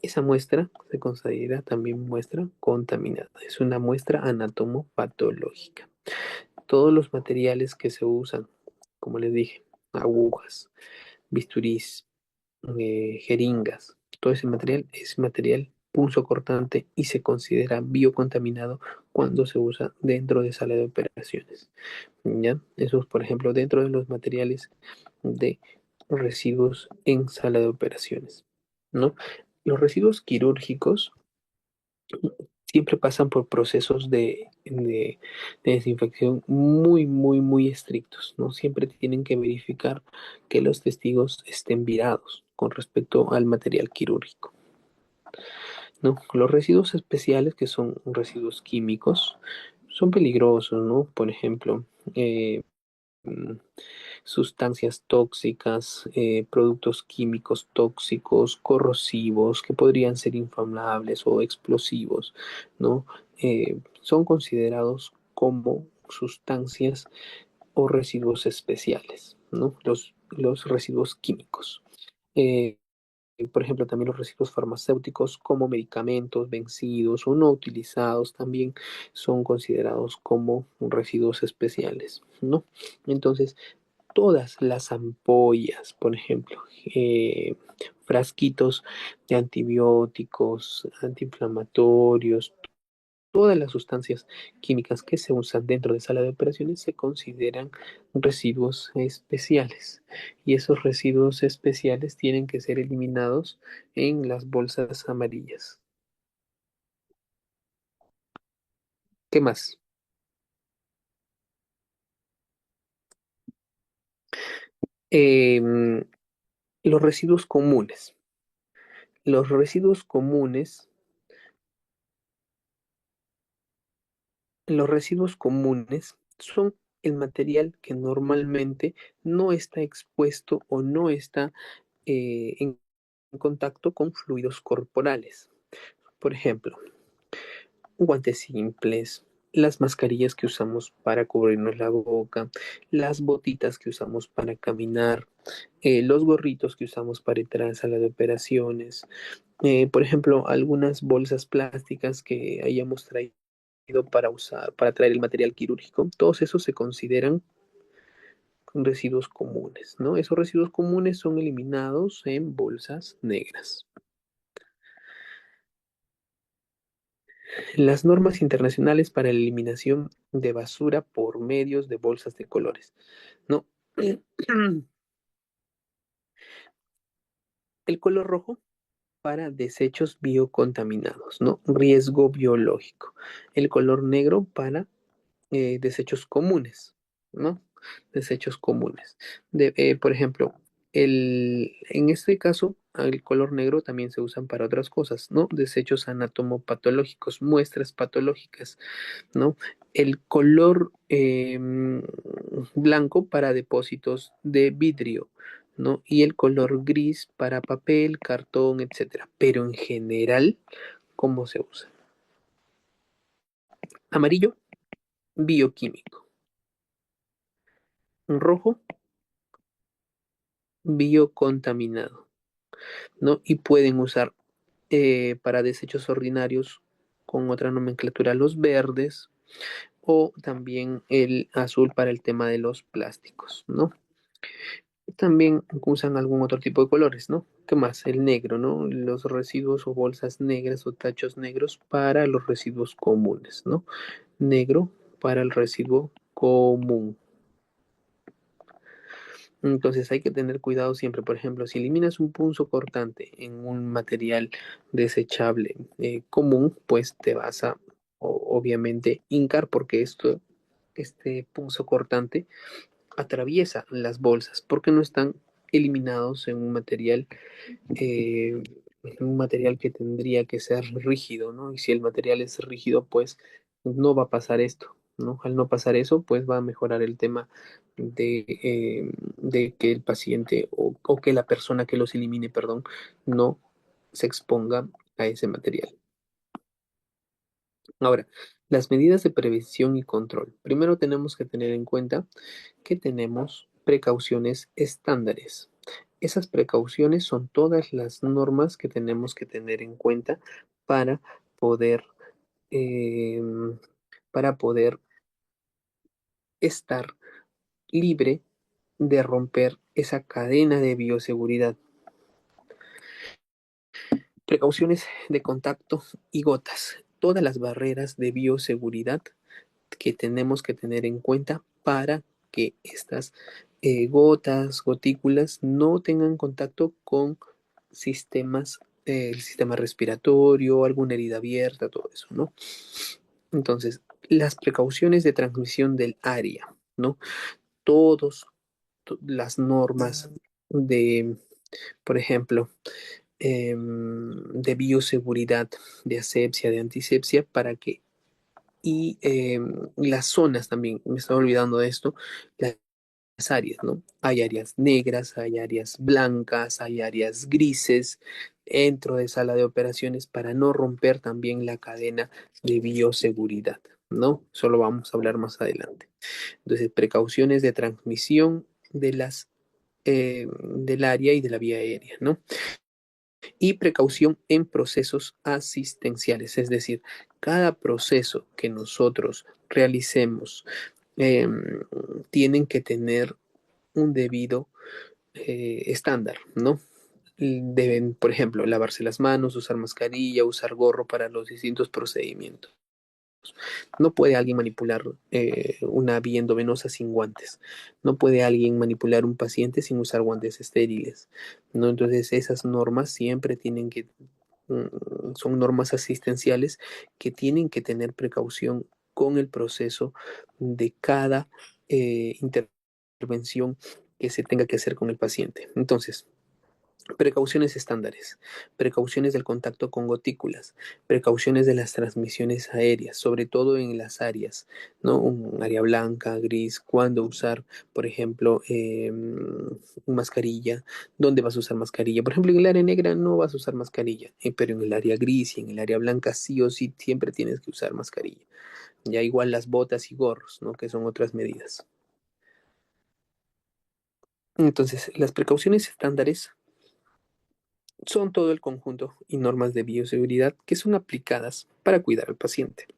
Esa muestra se considera también muestra contaminada, es una muestra anatomopatológica. Todos los materiales que se usan, como les dije, agujas, bisturís, jeringas, todo ese material punzocortante y se considera biocontaminado cuando se usa dentro de sala de operaciones. ¿Ya? Eso es, por ejemplo, dentro de los materiales de residuos en sala de operaciones, ¿no? Los residuos quirúrgicos siempre pasan por procesos de desinfección muy, muy, muy estrictos, ¿no? Siempre tienen que verificar que los testigos estén virados con respecto al material quirúrgico, ¿no? Los residuos especiales, que son residuos químicos, son peligrosos, ¿no? Por ejemplo, mm, sustancias tóxicas, productos químicos tóxicos, corrosivos, que podrían ser inflamables o explosivos, ¿no? Son considerados como sustancias o residuos especiales, ¿no? Los residuos químicos. Eh, por ejemplo, también los residuos farmacéuticos como medicamentos vencidos o no utilizados también son considerados como residuos especiales, ¿no? Entonces, todas las ampollas, por ejemplo, frasquitos de antibióticos, antiinflamatorios, todas las sustancias químicas que se usan dentro de sala de operaciones se consideran residuos especiales. Y esos residuos especiales tienen que ser eliminados en las bolsas amarillas. ¿Qué más? Em, los residuos comunes. Los residuos comunes Los residuos comunes son el material que normalmente no está expuesto o no está en contacto con fluidos corporales. Por ejemplo, guantes simples, las mascarillas que usamos para cubrirnos la boca, las botitas que usamos para caminar, los gorritos que usamos para entrar a la sala de operaciones, por ejemplo, algunas bolsas plásticas que hayamos traído para usar, para traer el material quirúrgico, todos esos se consideran residuos comunes, ¿no? Esos residuos comunes son eliminados en bolsas negras. Las normas internacionales para la eliminación de basura por medios de bolsas de colores, ¿no? El color rojo para desechos biocontaminados, ¿no? Riesgo biológico. El color negro para desechos comunes, ¿no? Desechos comunes. Por ejemplo, en este caso, el color negro también se usan para otras cosas, ¿no? Desechos anatomopatológicos, muestras patológicas, ¿no? El color blanco para depósitos de vidrio, ¿no? Y el color gris para papel, cartón, etcétera. Pero en general, ¿cómo se usa? Amarillo, bioquímico. Rojo, biocontaminado, ¿no? Y pueden usar para desechos ordinarios con otra nomenclatura los verdes o también el azul para el tema de los plásticos, ¿no? También usan algún otro tipo de colores, ¿no? ¿Qué más? El negro, ¿no? Los residuos o bolsas negras o tachos negros para los residuos comunes, ¿no? Negro para el residuo común. Entonces hay que tener cuidado siempre. Por ejemplo, si eliminas un punzo cortante en un material desechable común, pues te vas a obviamente hincar porque este punzo cortante atraviesa las bolsas porque no están eliminados en un material que tendría que ser rígido, ¿no? Y si el material es rígido, pues no va a pasar esto, ¿no? Al no pasar eso, pues va a mejorar el tema de que el paciente o que la persona que los elimine, perdón, no se exponga a ese material. Ahora, las medidas de prevención y control. Primero tenemos que tener en cuenta que tenemos precauciones estándares. Esas precauciones son todas las normas que tenemos que tener en cuenta para poder, eh, para poder estar libre de romper esa cadena de bioseguridad. Precauciones de contacto y gotas. Todas las barreras de bioseguridad que tenemos que tener en cuenta para que estas gotas, gotículas, no tengan contacto con sistemas, el sistema respiratorio, alguna herida abierta, todo eso, ¿no? Entonces, las precauciones de transmisión del área, ¿no? Todas las normas de, por ejemplo, de bioseguridad, de asepsia, de antisepsia, para que las zonas también, me estaba olvidando de esto, las áreas, ¿no? Hay áreas negras, hay áreas blancas, hay áreas grises dentro de sala de operaciones para no romper también la cadena de bioseguridad, ¿no? Solo vamos a hablar más adelante. Entonces, precauciones de transmisión del área y de la vía aérea, ¿no? Y precaución en procesos asistenciales, es decir, cada proceso que nosotros realicemos eh, tienen que tener un debido estándar, ¿no? Deben, por ejemplo, lavarse las manos, usar mascarilla, usar gorro para los distintos procedimientos. No puede alguien manipular una vía endovenosa sin guantes. No puede alguien manipular un paciente sin usar guantes estériles, ¿no? Entonces, esas normas siempre son normas asistenciales que tienen que tener precaución con el proceso de cada intervención que se tenga que hacer con el paciente. Entonces, Precauciones estándares, precauciones del contacto con gotículas, precauciones de las transmisiones aéreas, sobre todo en las áreas, ¿no? Un área blanca, gris, cuándo usar, por ejemplo, mascarilla, dónde vas a usar mascarilla. Por ejemplo, en el área negra no vas a usar mascarilla, pero en el área gris y en el área blanca sí o sí siempre tienes que usar mascarilla. Ya igual las botas y gorros, ¿no? Que son otras medidas. Entonces, las precauciones estándares son todo el conjunto y normas de bioseguridad que son aplicadas para cuidar al paciente.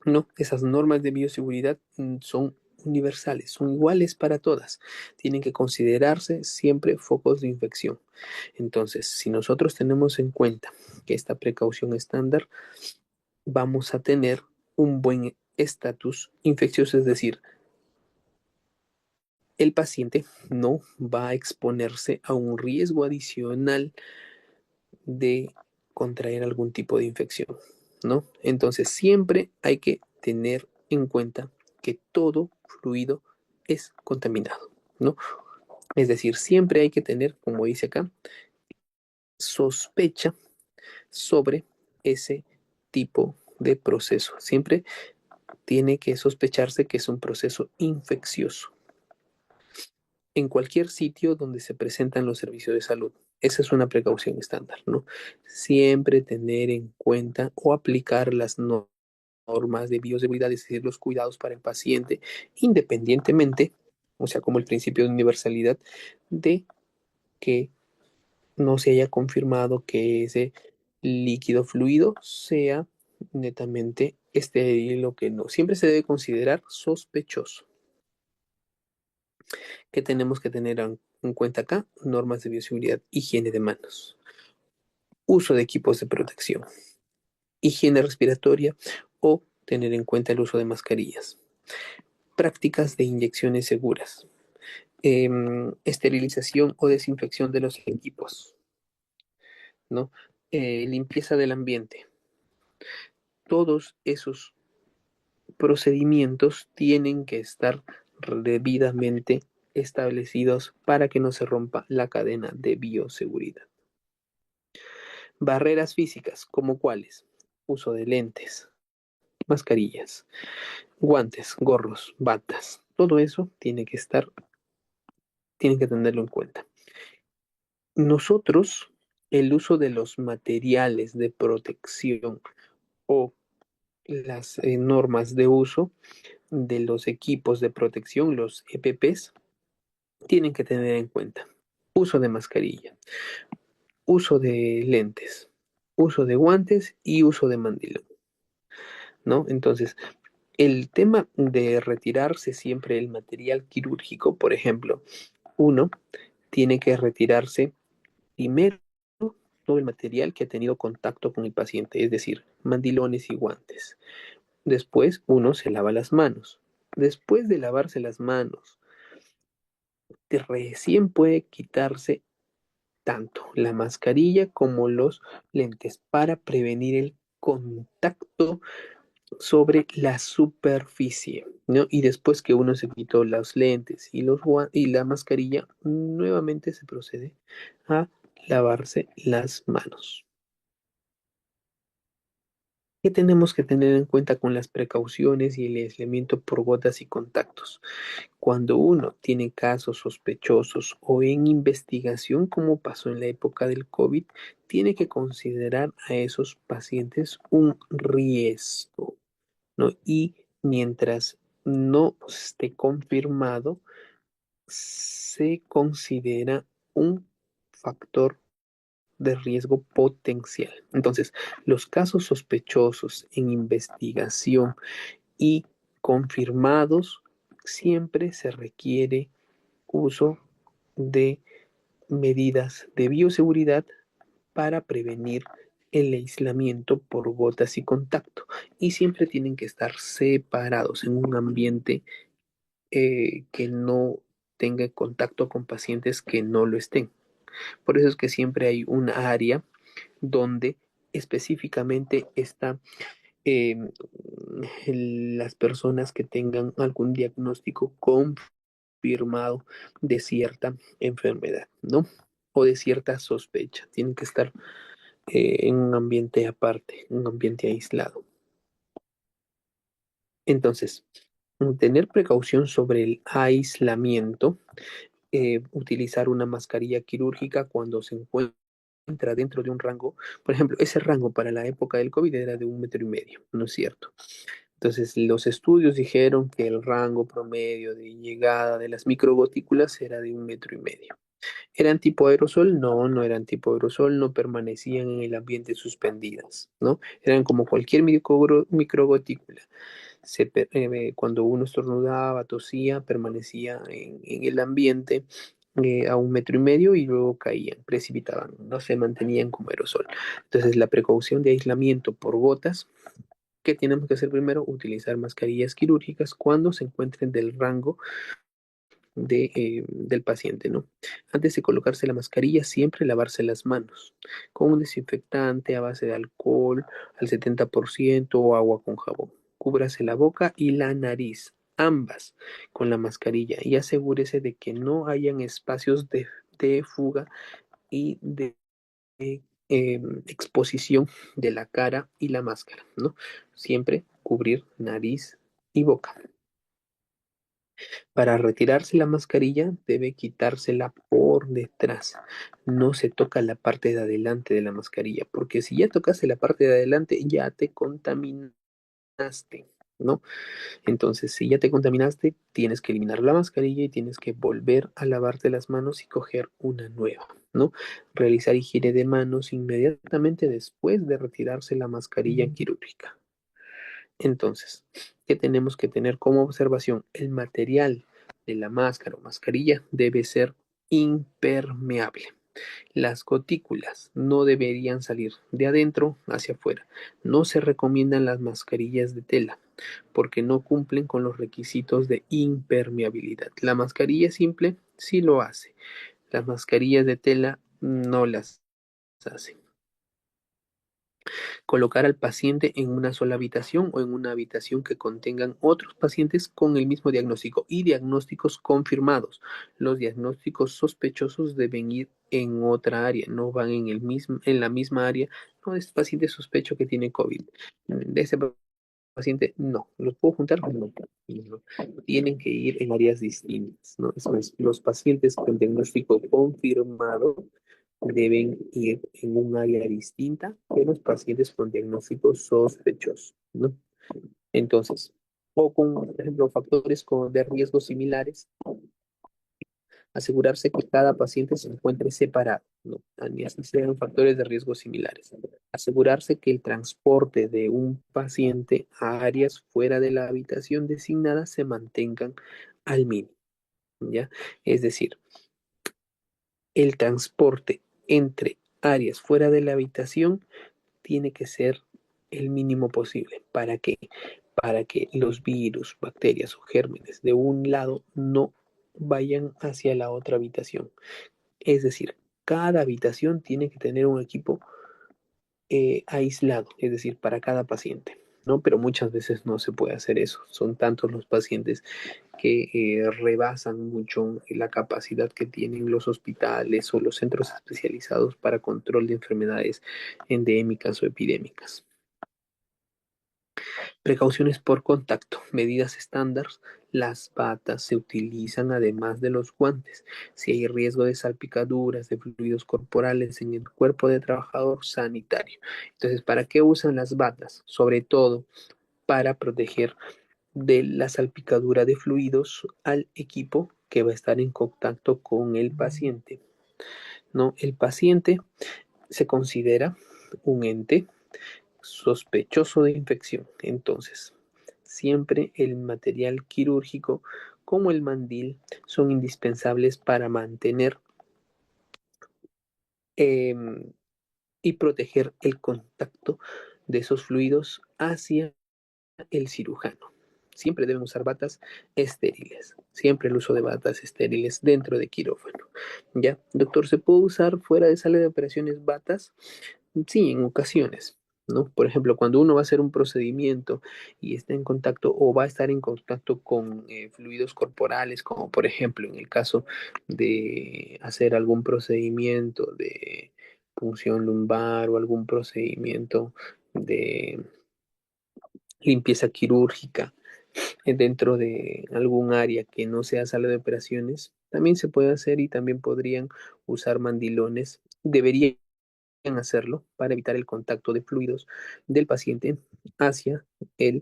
No, esas normas de bioseguridad son universales, son iguales para todas. Tienen que considerarse siempre focos de infección. Entonces, si nosotros tenemos en cuenta que esta precaución estándar, vamos a tener un buen estatus infeccioso, es decir, el paciente no va a exponerse a un riesgo adicional de contraer algún tipo de infección, ¿no? Entonces siempre hay que tener en cuenta que todo fluido es contaminado, ¿no? Es decir, siempre hay que tener, como dice acá, sospecha sobre ese tipo de proceso. Siempre tiene que sospecharse que es un proceso infeccioso en cualquier sitio donde se presentan los servicios de salud. Esa es una precaución estándar, ¿no? Siempre tener en cuenta o aplicar las normas de bioseguridad, es decir, los cuidados para el paciente, independientemente, o sea, como el principio de universalidad, de que no se haya confirmado que ese líquido fluido sea netamente estéril o que no. Siempre se debe considerar sospechoso. ¿Qué tenemos que tener en cuenta acá? Normas de bioseguridad, higiene de manos, uso de equipos de protección, higiene respiratoria o tener en cuenta el uso de mascarillas, prácticas de inyecciones seguras, esterilización o desinfección de los equipos, ¿no? Limpieza del ambiente. Todos esos procedimientos tienen que estar debidamente establecidos para que no se rompa la cadena de bioseguridad. Barreras físicas, como cuáles: uso de lentes, mascarillas, guantes, gorros, batas. Todo eso tienen que tenerlo en cuenta. Nosotros, el uso de los materiales de protección o las normas de uso de los equipos de protección, los EPPs, tienen que tener en cuenta uso de mascarilla, uso de lentes, uso de guantes y uso de mandilón, ¿no? Entonces, el tema de retirarse siempre el material quirúrgico, por ejemplo, uno tiene que retirarse primero todo el material que ha tenido contacto con el paciente, es decir, mandilones y guantes. Después uno se lava las manos. Después de lavarse las manos, recién puede quitarse tanto la mascarilla como los lentes para prevenir el contacto sobre la superficie, ¿no? Y después que uno se quitó los lentes y, y la mascarilla, nuevamente se procede a lavarse las manos. ¿Qué tenemos que tener en cuenta con las precauciones y el aislamiento por gotas y contactos? Cuando uno tiene casos sospechosos o en investigación, como pasó en la época del COVID, tiene que considerar a esos pacientes un riesgo, ¿no? Y mientras no esté confirmado, se considera un factor de riesgo potencial. Entonces, los casos sospechosos en investigación y confirmados, siempre se requiere uso de medidas de bioseguridad para prevenir el aislamiento por gotas y contacto. Y siempre tienen que estar separados en un ambiente que no tenga contacto con pacientes que no lo estén. Por eso es que siempre hay un área donde específicamente está eh, las personas que tengan algún diagnóstico confirmado de cierta enfermedad, ¿no? o de cierta sospecha. Tienen que estar en un ambiente aparte, un ambiente aislado. Entonces, tener precaución sobre el aislamiento, utilizar una mascarilla quirúrgica cuando se encuentra dentro de un rango, por ejemplo, ese rango para la época del COVID era de 1,5 metros, ¿no es cierto? Entonces, los estudios dijeron que el rango promedio de llegada de las microgotículas era de 1,5 metros. ¿Eran tipo aerosol? No, no eran tipo aerosol, no permanecían en el ambiente suspendidas, ¿no? Eran como cualquier microgotícula. Cuando uno estornudaba, tosía, permanecía en el ambiente a 1,5 metros y luego caían, precipitaban, no se mantenían como aerosol. Entonces, la precaución de aislamiento por gotas. ¿Qué tenemos que hacer primero? Utilizar mascarillas quirúrgicas cuando se encuentren del rango del paciente, ¿no? Antes de colocarse la mascarilla, siempre lavarse las manos con un desinfectante a base de alcohol al 70% o agua con jabón. Cúbrase la boca y la nariz, ambas, con la mascarilla y asegúrese de que no hayan espacios de fuga y de exposición de la cara y la máscara, ¿no? Siempre cubrir nariz y boca. Para retirarse la mascarilla debe quitársela por detrás. No se toca la parte de adelante de la mascarilla, porque si ya tocaste la parte de adelante, ya te contaminaste, ¿no? Entonces, si ya te contaminaste, tienes que eliminar la mascarilla y tienes que volver a lavarte las manos y coger una nueva, ¿no? Realizar higiene de manos inmediatamente después de retirarse la mascarilla quirúrgica. Entonces, ¿qué tenemos que tener como observación? El material de la máscara o mascarilla debe ser impermeable. Las gotículas no deberían salir de adentro hacia afuera. No se recomiendan las mascarillas de tela porque no cumplen con los requisitos de impermeabilidad. La mascarilla simple sí lo hace. Las mascarillas de tela no las hacen. Colocar al paciente en una sola habitación o en una habitación que contengan otros pacientes con el mismo diagnóstico y diagnósticos confirmados. Los diagnósticos sospechosos deben ir en otra área, no van en la misma área. No, este paciente sospecho que tiene COVID. De ese paciente, no. ¿Los puedo juntar? No. No. Tienen que ir en áreas distintas, ¿no? Eso es, los pacientes con diagnóstico confirmado deben ir en un área distinta que los pacientes con diagnósticos sospechosos, ¿no? Entonces, o con, por ejemplo, factores de riesgo similares, asegurarse que cada paciente se encuentre separado, ¿no? Y así sean factores de riesgo similares. Asegurarse que el transporte de un paciente a áreas fuera de la habitación designada se mantengan al mínimo, ¿ya? Es decir, el transporte entre áreas fuera de la habitación tiene que ser el mínimo posible. ¿Para qué? Para que los virus, bacterias o gérmenes de un lado no vayan hacia la otra habitación. Es decir, cada habitación tiene que tener un equipo aislado, es decir, para cada paciente, ¿no? Pero muchas veces no se puede hacer eso. Son tantos los pacientes que rebasan mucho la capacidad que tienen los hospitales o los centros especializados para control de enfermedades endémicas o epidémicas. Precauciones por contacto, medidas estándar. Las batas se utilizan además de los guantes. Si hay riesgo de salpicaduras de fluidos corporales en el cuerpo de trabajador sanitario. Entonces, ¿para qué usan las batas? Sobre todo para proteger de la salpicadura de fluidos al equipo que va a estar en contacto con el paciente. ¿No? El paciente se considera un ente sospechoso de infección. Entonces, siempre el material quirúrgico como el mandil son indispensables para mantener eh, y proteger el contacto de esos fluidos hacia el cirujano. Siempre deben usar batas estériles. Siempre el uso de batas estériles dentro de quirófano. ¿Ya? Doctor, ¿se puede usar fuera de sala de operaciones batas? Sí, en ocasiones. ¿no? Por ejemplo, cuando uno va a hacer un procedimiento y está en contacto o va a estar en contacto con fluidos corporales, como por ejemplo en el caso de hacer algún procedimiento de punción lumbar o algún procedimiento de limpieza quirúrgica dentro de algún área que no sea sala de operaciones, también se puede hacer y también podrían usar mandilones. Deberían hacerlo para evitar el contacto de fluidos del paciente hacia el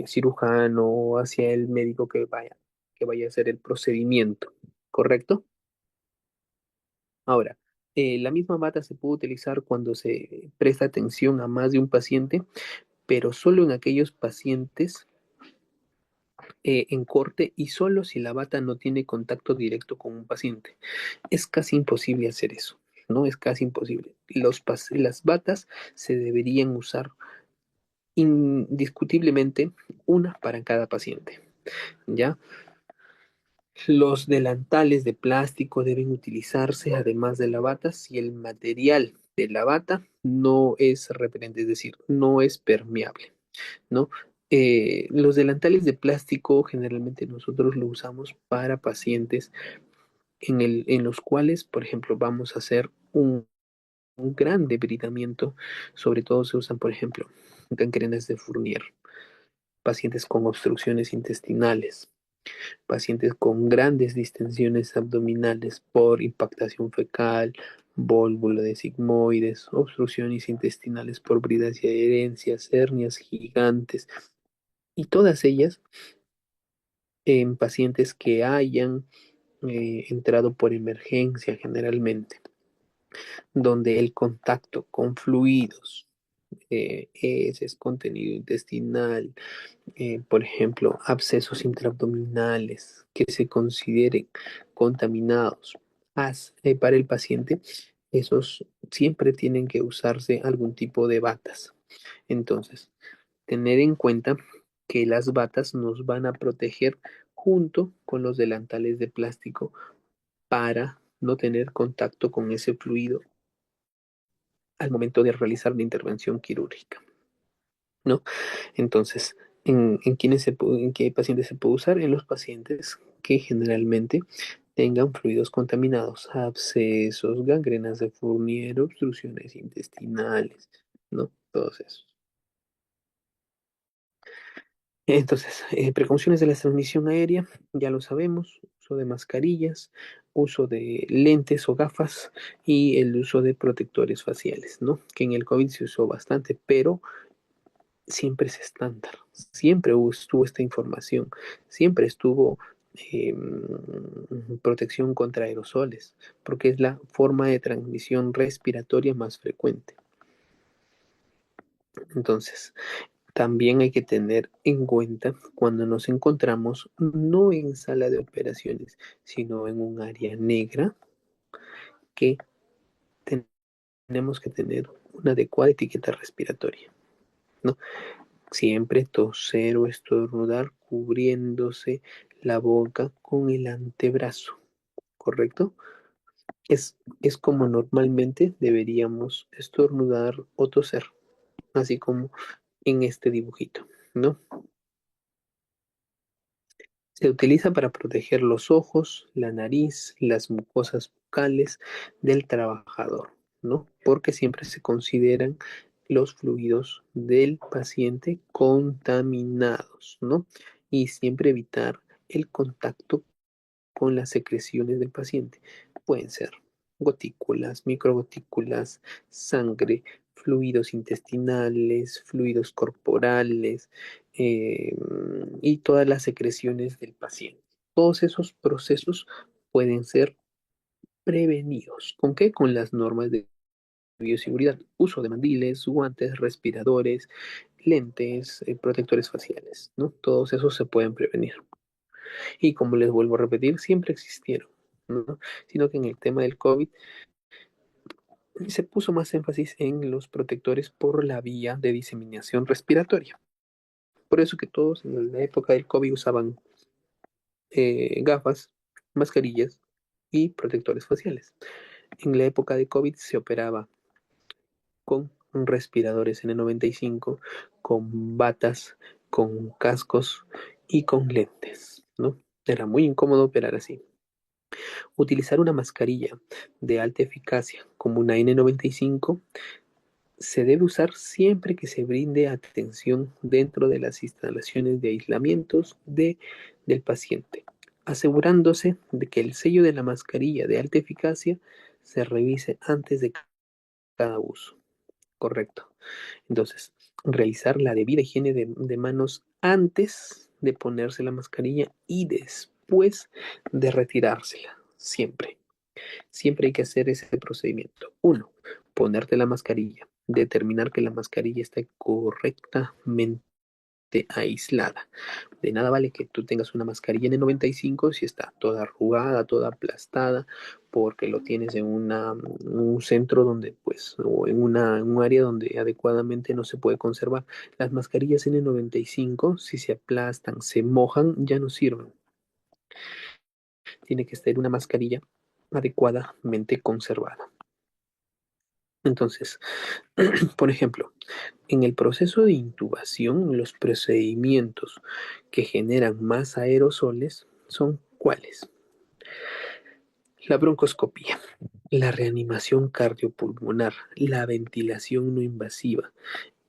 cirujano o hacia el médico que vaya a hacer el procedimiento, ¿correcto? Ahora, la misma bata se puede utilizar cuando se presta atención a más de un paciente, pero solo en aquellos pacientes en corte y solo si la bata no tiene contacto directo con un paciente. Es casi imposible hacer eso, ¿no? Es casi imposible. Las batas se deberían usar indiscutiblemente una para cada paciente, ¿ya? Los delantales de plástico deben utilizarse además de la bata si el material de la bata no es repelente, es decir, no es permeable, ¿no? Los delantales de plástico generalmente nosotros lo usamos para pacientes en los cuales, por ejemplo, vamos a hacer un gran debridamiento. Sobre todo se usan, por ejemplo, gangrenas de Fournier, pacientes con obstrucciones intestinales, pacientes con grandes distensiones abdominales por impactación fecal, válvula de sigmoides, obstrucciones intestinales por bridas y adherencias, hernias gigantes, y todas ellas en pacientes que hayan entrado por emergencia generalmente, donde el contacto con fluidos, heces, contenido intestinal, por ejemplo, abscesos intraabdominales que se consideren contaminados para el paciente, esos siempre tienen que usarse algún tipo de batas. Entonces, tener en cuenta que las batas nos van a proteger junto con los delantales de plástico para no tener contacto con ese fluido al momento de realizar la intervención quirúrgica, ¿no? Entonces, ¿en qué pacientes se puede usar? En los pacientes que generalmente tengan fluidos contaminados, abscesos, gangrenas de Fournier, obstrucciones intestinales, ¿no? Todos esos. Entonces, precauciones de la transmisión aérea, ya lo sabemos, uso de mascarillas, uso de lentes o gafas y el uso de protectores faciales, ¿no? Que en el COVID se usó bastante, pero siempre es estándar, siempre estuvo esta información, siempre estuvo protección contra aerosoles, porque es la forma de transmisión respiratoria más frecuente. Entonces, también hay que tener en cuenta cuando nos encontramos no en sala de operaciones, sino en un área negra, que tenemos que tener una adecuada etiqueta respiratoria, ¿no? Siempre toser o estornudar cubriéndose la boca con el antebrazo, ¿correcto? Es como normalmente deberíamos estornudar o toser, así como en este dibujito, ¿no? Se utiliza para proteger los ojos, la nariz, las mucosas bucales del trabajador, ¿no? Porque siempre se consideran los fluidos del paciente contaminados, ¿no? Y siempre evitar el contacto con las secreciones del paciente. Pueden ser gotículas, microgotículas, sangre, fluidos intestinales, fluidos corporales y todas las secreciones del paciente. Todos esos procesos pueden ser prevenidos. ¿Con qué? Con las normas de bioseguridad. Uso de mandiles, guantes, respiradores, lentes, protectores faciales, ¿no? Todos esos se pueden prevenir. Y como les vuelvo a repetir, siempre existieron, ¿no? Sino que en el tema del COVID se puso más énfasis en los protectores por la vía de diseminación respiratoria. Por eso que todos en la época del COVID usaban gafas, mascarillas y protectores faciales. En la época de COVID se operaba con respiradores N95, con batas, con cascos y con lentes, ¿no? Era muy incómodo operar así. Utilizar una mascarilla de alta eficacia como una N95 se debe usar siempre que se brinde atención dentro de las instalaciones de aislamientos del paciente, asegurándose de que el sello de la mascarilla de alta eficacia se revise antes de cada uso. Correcto. Entonces, realizar la debida higiene de manos antes de ponerse la mascarilla y después de retirársela. Siempre. Siempre hay que hacer ese procedimiento. Uno, ponerte la mascarilla. Determinar que la mascarilla esté correctamente aislada. De nada vale que tú tengas una mascarilla N95 si está toda arrugada, toda aplastada, porque lo tienes en un centro donde, pues, o en un área donde adecuadamente no se puede conservar. Las mascarillas N95, si se aplastan, se mojan, ya no sirven. Tiene que estar una mascarilla adecuadamente conservada. Entonces, por ejemplo, en el proceso de intubación, los procedimientos que generan más aerosoles son ¿cuáles? La broncoscopía, la reanimación cardiopulmonar, la ventilación no invasiva,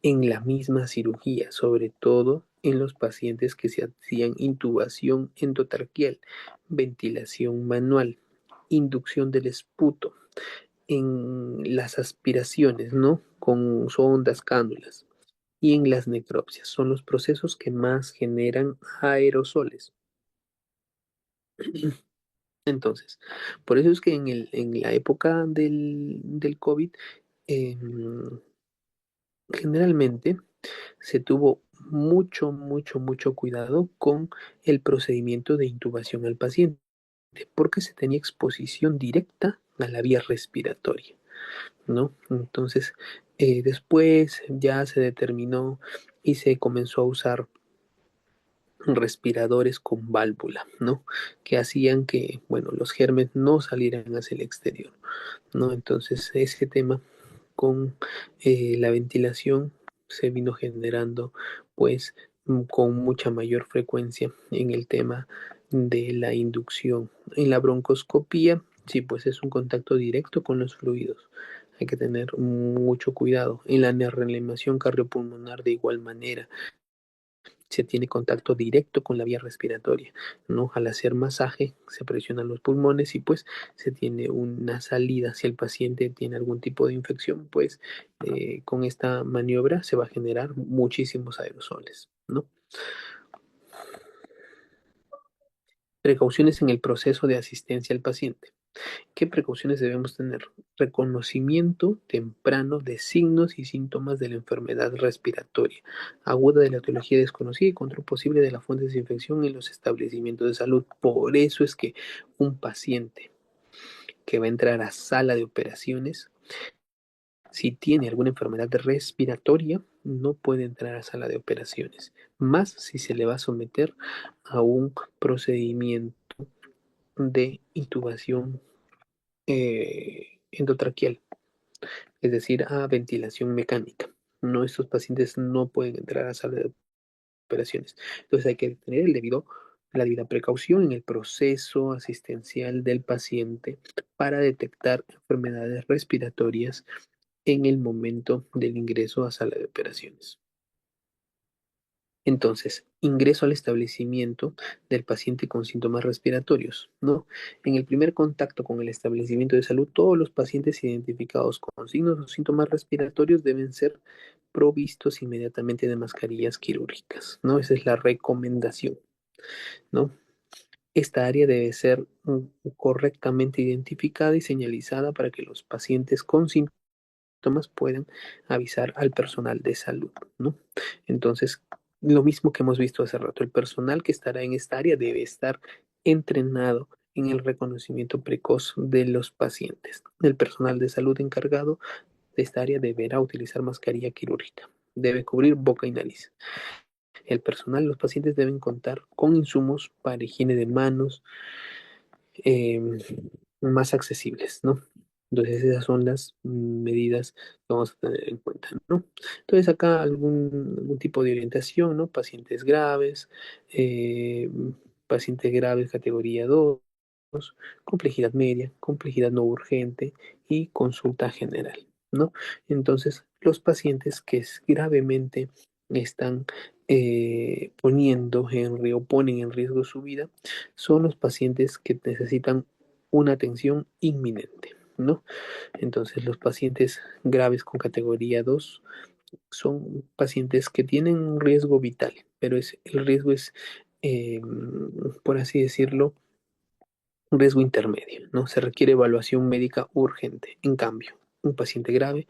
en la misma cirugía, sobre todo en los pacientes que se hacían intubación endotraqueal, ventilación manual, inducción del esputo, en las aspiraciones, ¿no? Con sondas, cánulas y en las necropsias. Son los procesos que más generan aerosoles. Entonces, por eso es que en la época del COVID, em, generalmente se tuvo mucho cuidado con el procedimiento de intubación al paciente, porque se tenía exposición directa a la vía respiratoria, ¿no? Entonces, después ya se determinó y se comenzó a usar respiradores con válvula, ¿no? Que hacían que, bueno, los gérmenes no salieran hacia el exterior, ¿no? Entonces, ese tema con la ventilación se vino generando, pues, con mucha mayor frecuencia en el tema de la inducción. En la broncoscopía, sí, pues es un contacto directo con los fluidos. Hay que tener mucho cuidado. En la reanimación cardiopulmonar, de igual manera, se tiene contacto directo con la vía respiratoria, ¿no? Al hacer masaje se presionan los pulmones y pues se tiene una salida. Si el paciente tiene algún tipo de infección, pues con esta maniobra se va a generar muchísimos aerosoles, ¿no? Precauciones en el proceso de asistencia al paciente. ¿Qué precauciones debemos tener? Reconocimiento temprano de signos y síntomas de la enfermedad respiratoria aguda de la etiología desconocida y control posible de las fuentes de infección en los establecimientos de salud. Por eso es que un paciente que va a entrar a sala de operaciones, si tiene alguna enfermedad respiratoria, no puede entrar a sala de operaciones, más si se le va a someter a un procedimiento de intubación endotraqueal, es decir, a ventilación mecánica. No, estos pacientes no pueden entrar a sala de operaciones. Entonces hay que tener la debida precaución en el proceso asistencial del paciente para detectar enfermedades respiratorias en el momento del ingreso a sala de operaciones. Entonces, ingreso al establecimiento del paciente con síntomas respiratorios, ¿no? En el primer contacto con el establecimiento de salud, todos los pacientes identificados con signos o síntomas respiratorios deben ser provistos inmediatamente de mascarillas quirúrgicas, ¿no? Esa es la recomendación, ¿no? Esta área debe ser correctamente identificada y señalizada para que los pacientes con síntomas puedan avisar al personal de salud, ¿no? Entonces, lo mismo que hemos visto hace rato, el personal que estará en esta área debe estar entrenado en el reconocimiento precoz de los pacientes. El personal de salud encargado de esta área deberá utilizar mascarilla quirúrgica. Debe cubrir boca y nariz. El personal y los pacientes deben contar con insumos para higiene de manos eh, más accesibles, ¿no? Entonces esas son las medidas que vamos a tener en cuenta, ¿no? Entonces acá algún tipo de orientación, ¿no? Eh, pacientes graves categoría 2, complejidad media, complejidad no urgente y consulta general, ¿no? Entonces los pacientes que gravemente están poniendo en riesgo, ponen en riesgo su vida, son los pacientes que necesitan una atención inminente, ¿no? Entonces, los pacientes graves con categoría 2 son pacientes que tienen un riesgo vital, pero el riesgo es, eh, por así decirlo, un riesgo intermedio, ¿no? Se requiere evaluación médica urgente. En cambio, un paciente grave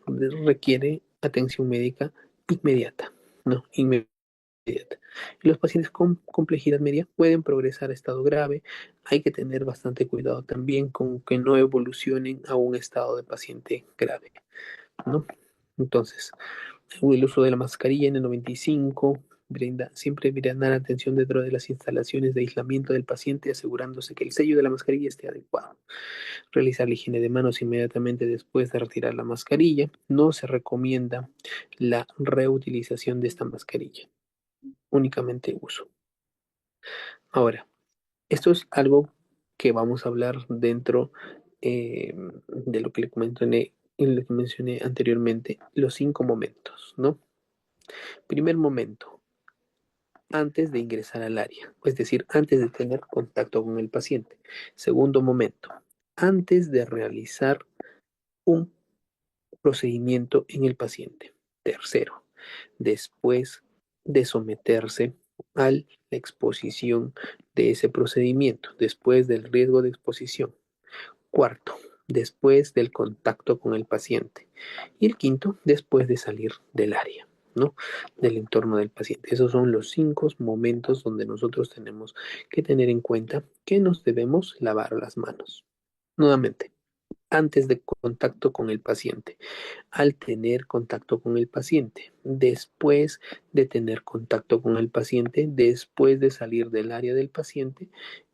requiere atención médica inmediata, ¿no? Inmediata. Y los pacientes con complejidad media pueden progresar a estado grave. Hay que tener bastante cuidado también con que no evolucionen a un estado de paciente grave, ¿no? Entonces, el uso de la mascarilla N95 siempre brindar atención dentro de las instalaciones de aislamiento del paciente, asegurándose que el sello de la mascarilla esté adecuado. Realizar la higiene de manos inmediatamente después de retirar la mascarilla. No se recomienda la reutilización de esta mascarilla, únicamente uso. Ahora, esto es algo que vamos a hablar dentro de lo que mencioné anteriormente, los 5 momentos, ¿no? Primer momento, antes de ingresar al área, es decir, antes de tener contacto con el paciente. Segundo momento, antes de realizar un procedimiento en el paciente. Tercero, después de someterse a la exposición de ese procedimiento, después del riesgo de exposición. Cuarto, después del contacto con el paciente. Y el quinto, después de salir del área, ¿no? Del entorno del paciente. Esos son los 5 momentos donde nosotros tenemos que tener en cuenta que nos debemos lavar las manos. Nuevamente, antes de contacto con el paciente, al tener contacto con el paciente, después de tener contacto con el paciente, después de salir del área del paciente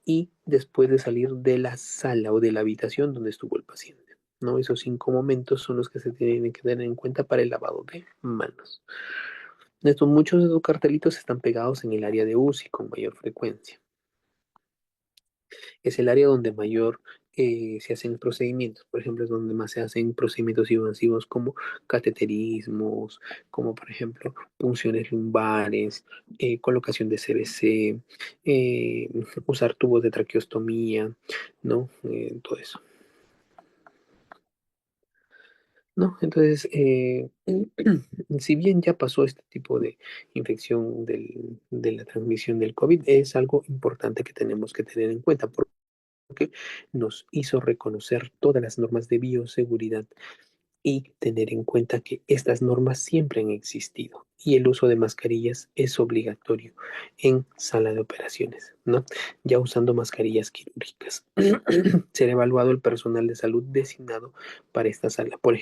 y después de salir de la sala o de la habitación donde estuvo el paciente, ¿no? Esos 5 momentos son los que se tienen que tener en cuenta para el lavado de manos. Muchos de esos cartelitos están pegados en el área de UCI con mayor frecuencia. Es el área donde mayor se hacen procedimientos. Por ejemplo, es donde más se hacen procedimientos invasivos como cateterismos, como por ejemplo punciones lumbares, colocación de CBC, eh, usar tubos de traqueostomía, ¿no? Todo eso. ¿No? Entonces, si bien ya pasó este tipo de infección de la transmisión del COVID, es algo importante que tenemos que tener en cuenta porque nos hizo reconocer todas las normas de bioseguridad y tener en cuenta que estas normas siempre han existido y el uso de mascarillas es obligatorio en sala de operaciones, ¿no? Ya usando mascarillas quirúrgicas. Será evaluado el personal de salud designado para esta sala. Por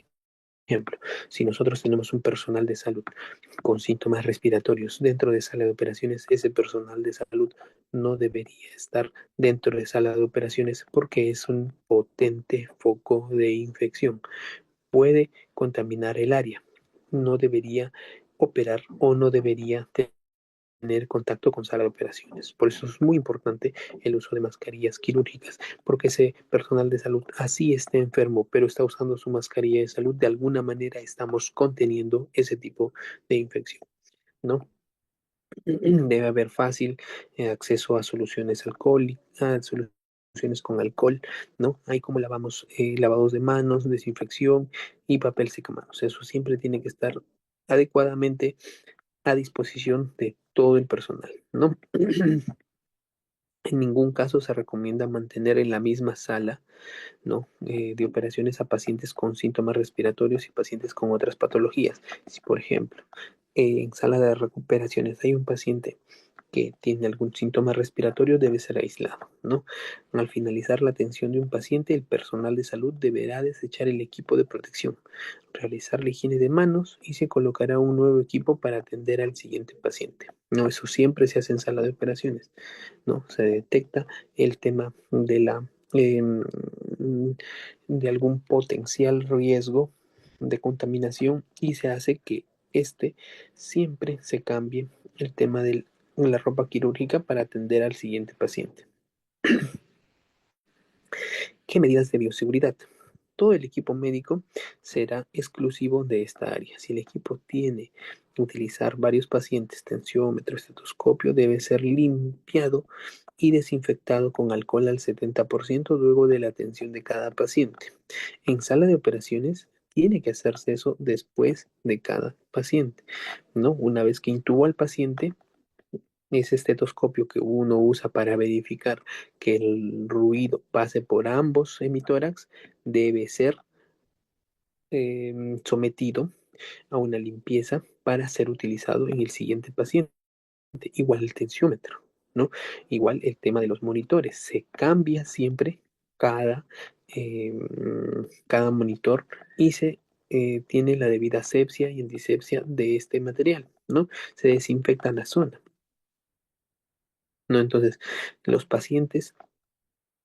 ejemplo, si nosotros tenemos un personal de salud con síntomas respiratorios dentro de sala de operaciones, ese personal de salud no debería estar dentro de sala de operaciones porque es un potente foco de infección. Puede contaminar el área. No debería operar o no debería tener contacto con sala de operaciones. Por eso es muy importante el uso de mascarillas quirúrgicas, porque ese personal de salud así esté enfermo, pero está usando su mascarilla de salud, de alguna manera estamos conteniendo ese tipo de infección, ¿no? Debe haber fácil acceso a soluciones alcohólicas, soluciones con alcohol, ¿no? Hay como lavamos, lavados de manos, desinfección y papel secamanos. Eso siempre tiene que estar adecuadamente a disposición de todo el personal, ¿no? En ningún caso se recomienda mantener en la misma sala, ¿no? De operaciones a pacientes con síntomas respiratorios y pacientes con otras patologías. Si, por ejemplo, en sala de recuperaciones hay un paciente que tiene algún síntoma respiratorio, debe ser aislado, ¿no? Al finalizar la atención de un paciente, el personal de salud deberá desechar el equipo de protección, realizar la higiene de manos y se colocará un nuevo equipo para atender al siguiente paciente. No, eso siempre se hace en sala de operaciones, ¿no? Se detecta el tema de la em, de algún potencial riesgo de contaminación y se hace que este siempre se cambie el tema de la ropa quirúrgica para atender al siguiente paciente. ¿Qué medidas de bioseguridad? Todo el equipo médico será exclusivo de esta área. Si el equipo tiene que utilizar varios pacientes, tensiómetro, estetoscopio, debe ser limpiado y desinfectado con alcohol al 70% luego de la atención de cada paciente. En sala de operaciones tiene que hacerse eso después de cada paciente, ¿no? Una vez que intubo al paciente, ese estetoscopio que uno usa para verificar que el ruido pase por ambos hemitórax debe ser sometido a una limpieza para ser utilizado en el siguiente paciente. Igual el tensiómetro, ¿no? Igual el tema de los monitores. Se cambia siempre cada, cada monitor y se tiene la debida asepsia y antisepsia de este material, ¿no? Se desinfecta la zona, ¿no? Entonces, los pacientes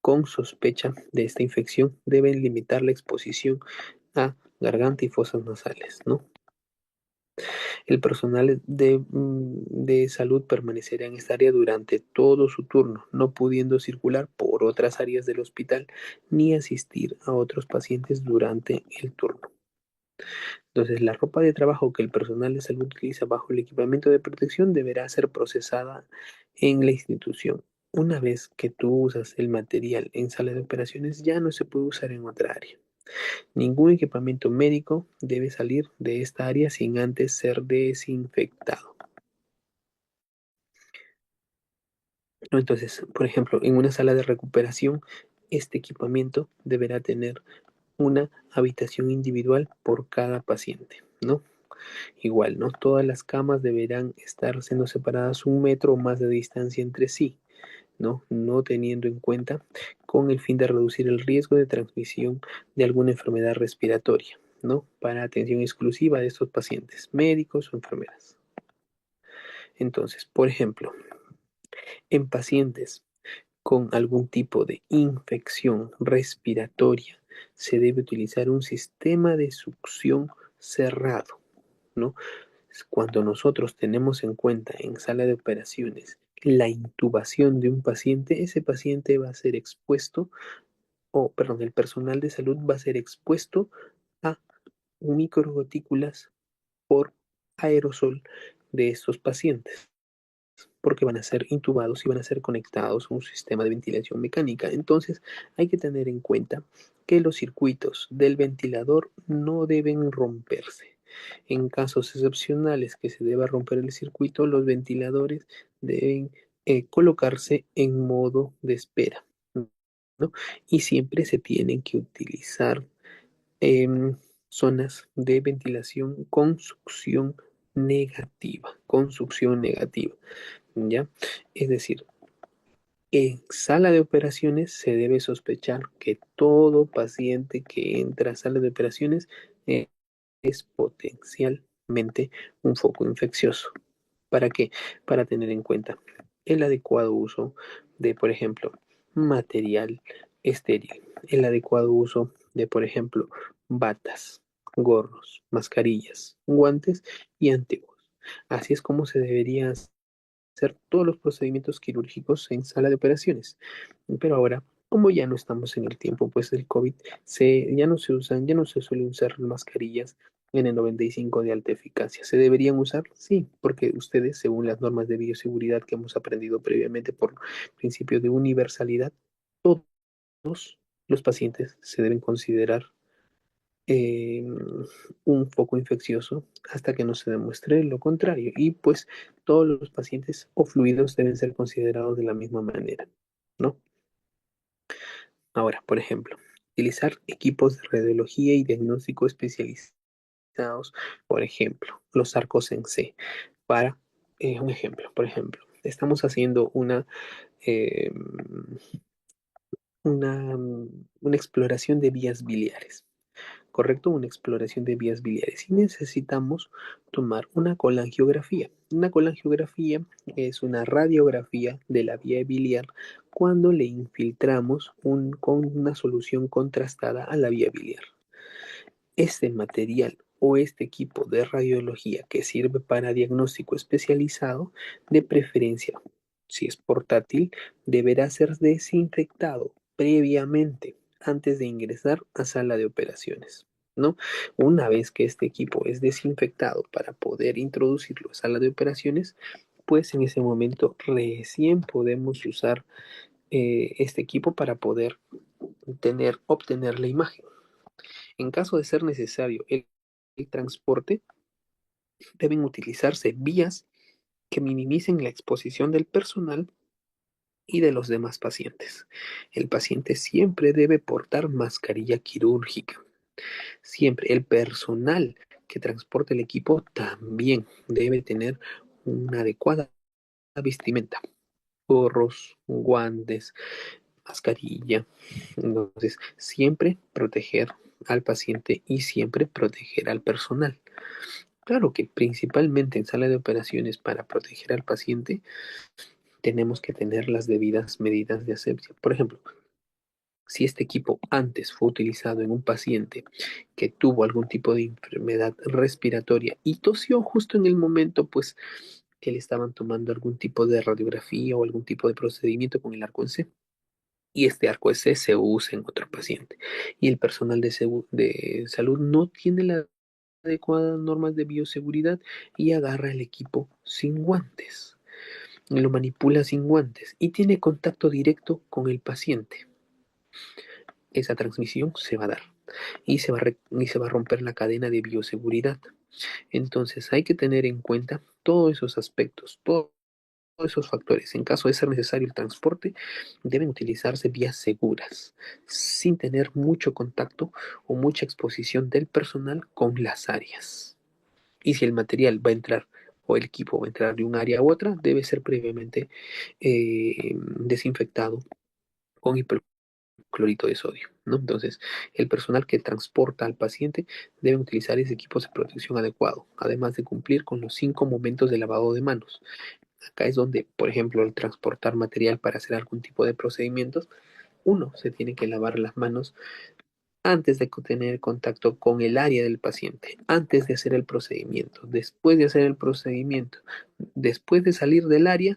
con sospecha de esta infección deben limitar la exposición a garganta y fosas nasales, ¿no? El personal de salud permanecerá en esta área durante todo su turno, no pudiendo circular por otras áreas del hospital ni asistir a otros pacientes durante el turno. Entonces, la ropa de trabajo que el personal de salud utiliza bajo el equipamiento de protección deberá ser procesada en la institución. Una vez que tú usas el material en sala de operaciones, ya no se puede usar en otra área. Ningún equipamiento médico debe salir de esta área sin antes ser desinfectado, ¿no? Entonces, por ejemplo, en una sala de recuperación, este equipamiento deberá tener una habitación individual por cada paciente, ¿no? Igual, ¿no? Todas las camas deberán estar siendo separadas 1 metro o más de distancia entre sí, ¿no? No teniendo en cuenta con el fin de reducir el riesgo de transmisión de alguna enfermedad respiratoria, ¿no? Para atención exclusiva de estos pacientes, médicos o enfermeras. Entonces, por ejemplo, en pacientes con algún tipo de infección respiratoria, se debe utilizar un sistema de succión cerrado, ¿no? Cuando nosotros tenemos en cuenta en sala de operaciones la intubación de un paciente, ese paciente va a ser expuesto, o perdón, el personal de salud va a ser expuesto a microgotículas por aerosol de estos pacientes, porque van a ser intubados y van a ser conectados a un sistema de ventilación mecánica. Entonces, hay que tener en cuenta que los circuitos del ventilador no deben romperse. En casos excepcionales que se deba romper el circuito, los ventiladores deben colocarse en modo de espera, ¿no? Y siempre se tienen que utilizar em, zonas de ventilación con succión negativa, ¿ya? Es decir, en sala de operaciones se debe sospechar que todo paciente que entra a sala de operaciones eh, es potencialmente un foco infeccioso. ¿Para qué? Para tener en cuenta el adecuado uso de, por ejemplo, material estéril, el adecuado uso de, por ejemplo, batas, gorros, mascarillas, guantes y antiguos. Así es como se debería hacer todos los procedimientos quirúrgicos en sala de operaciones. Pero ahora, como ya no estamos en el tiempo, pues del COVID, ya no se usan, ya no se suelen usar mascarillas N95 de alta eficacia. ¿Se deberían usar? Sí, porque ustedes, según las normas de bioseguridad que hemos aprendido previamente por principio de universalidad, todos los pacientes se deben considerar eh, un foco infeccioso hasta que no se demuestre lo contrario. Y pues todos los pacientes o fluidos deben ser considerados de la misma manera, ¿no? Ahora, por ejemplo, utilizar equipos de radiología y diagnóstico especializados, por ejemplo, los arcos en C, para un ejemplo, por ejemplo, estamos haciendo eh, una exploración de vías biliares. ¿correcto? Una exploración de vías biliares y necesitamos tomar una colangiografía. Una colangiografía es una radiografía de la vía biliar cuando le infiltramos con una solución contrastada a la vía biliar. Este material o este equipo de radiología que sirve para diagnóstico especializado, de preferencia, si es portátil, deberá ser desinfectado previamente antes de ingresar a sala de operaciones, ¿no? Una vez que este equipo es desinfectado para poder introducirlo a sala de operaciones, pues en ese momento recién podemos usar este equipo para poder obtener la imagen. En caso de ser necesario el transporte, deben utilizarse vías que minimicen la exposición del personal y de los demás pacientes. El paciente siempre debe portar mascarilla quirúrgica. Siempre el personal que transporte el equipo también debe tener una adecuada vestimenta, gorros, guantes, mascarilla. Entonces, siempre proteger al paciente y siempre proteger al personal. Claro que principalmente en sala de operaciones para proteger al paciente tenemos que tener las debidas medidas de asepsia. Por ejemplo, si este equipo antes fue utilizado en un paciente que tuvo algún tipo de enfermedad respiratoria y tosió justo en el momento, pues, que le estaban tomando algún tipo de radiografía o algún tipo de procedimiento con el arco en C. Y este arco en C se usa en otro paciente. Y el personal de salud no tiene las adecuadas normas de bioseguridad y agarra el equipo sin guantes. Lo manipula sin guantes y tiene contacto directo con el paciente. Esa transmisión se va a dar y se va a romper la cadena de bioseguridad. Entonces hay que tener en cuenta todos esos aspectos, todos esos factores. En caso de ser necesario el transporte, deben utilizarse vías seguras, sin tener mucho contacto o mucha exposición del personal con las áreas. Y si el material va a entrar o el equipo va a entrar de un área a otra, debe ser previamente desinfectado con hiperclorito de sodio, ¿no? Entonces, el personal que transporta al paciente debe utilizar ese equipo de protección adecuado, además de cumplir con los 5 momentos de lavado de manos. Acá es donde, por ejemplo, al transportar material para hacer algún tipo de procedimientos, uno se tiene que lavar las manos antes de tener contacto con el área del paciente, antes de hacer el procedimiento, después de hacer el procedimiento, después de salir del área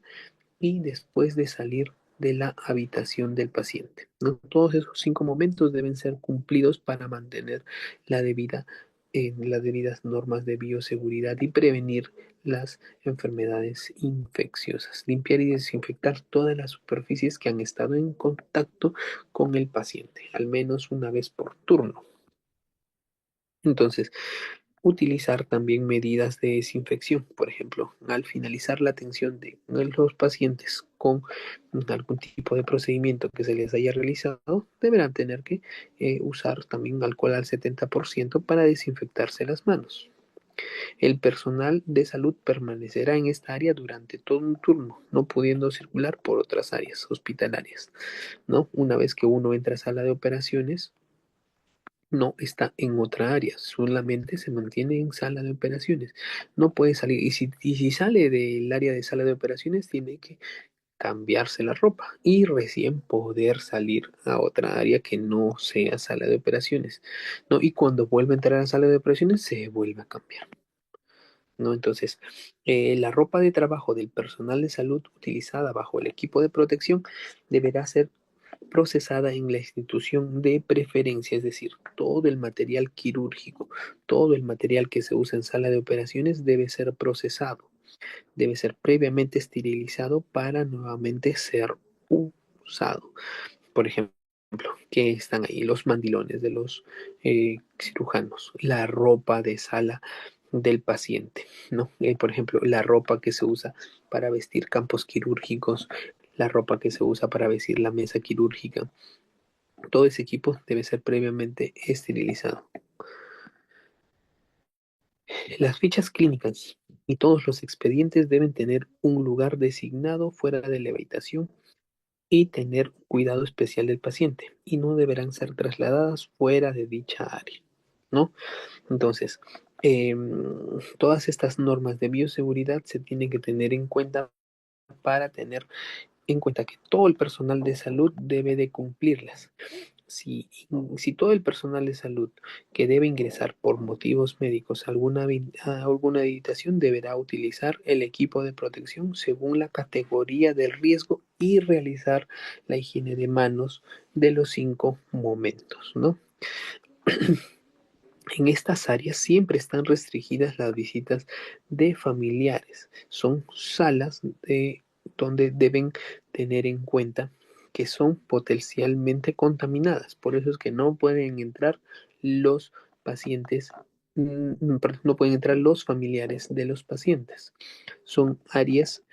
y después de salir de la habitación del paciente, ¿no? Todos esos 5 momentos deben ser cumplidos para mantener la debida, las debidas normas de bioseguridad y prevenir las enfermedades infecciosas. Limpiar y desinfectar todas las superficies que han estado en contacto con el paciente, al menos una vez por turno. Entonces, utilizar también medidas de desinfección. Por ejemplo, al finalizar la atención de los pacientes con algún tipo de procedimiento que se les haya realizado, deberán tener que usar también alcohol al 70% para desinfectarse las manos. El personal de salud permanecerá en esta área durante todo un turno, no pudiendo circular por otras áreas hospitalarias, ¿no? Una vez que uno entra a sala de operaciones, no está en otra área, solamente se mantiene en sala de operaciones. No puede salir. Y si sale del área de sala de operaciones, tiene que cambiarse la ropa y recién poder salir a otra área que no sea sala de operaciones, ¿no? Y cuando vuelve a entrar a la sala de operaciones, se vuelve a cambiar, ¿no? Entonces, la ropa de trabajo del personal de salud utilizada bajo el equipo de protección deberá ser procesada en la institución de preferencia, es decir, todo el material quirúrgico, todo el material que se usa en sala de operaciones debe ser procesado, debe ser previamente esterilizado para nuevamente ser usado. Por ejemplo, que están ahí los mandilones de los cirujanos, la ropa de sala del paciente, ¿no? Por ejemplo, la ropa que se usa para vestir campos quirúrgicos, la ropa que se usa para vestir la mesa quirúrgica, todo ese equipo debe ser previamente esterilizado. Las fichas clínicas y todos los expedientes deben tener un lugar designado fuera de la habitación y tener cuidado especial del paciente y no deberán ser trasladadas fuera de dicha área, ¿no? Entonces, todas estas normas de bioseguridad se tienen que tener en cuenta para tener en cuenta que todo el personal de salud debe de cumplirlas. Si, si todo el personal de salud que debe ingresar por motivos médicos a alguna habitación deberá utilizar el equipo de protección según la categoría del riesgo y realizar la higiene de manos de los 5 momentos, ¿no? En estas áreas siempre están restringidas las visitas de familiares. Son salas donde deben tener en cuenta que son potencialmente contaminadas. Por eso es que no pueden entrar los pacientes, perdón, no pueden entrar los familiares de los pacientes. Son áreas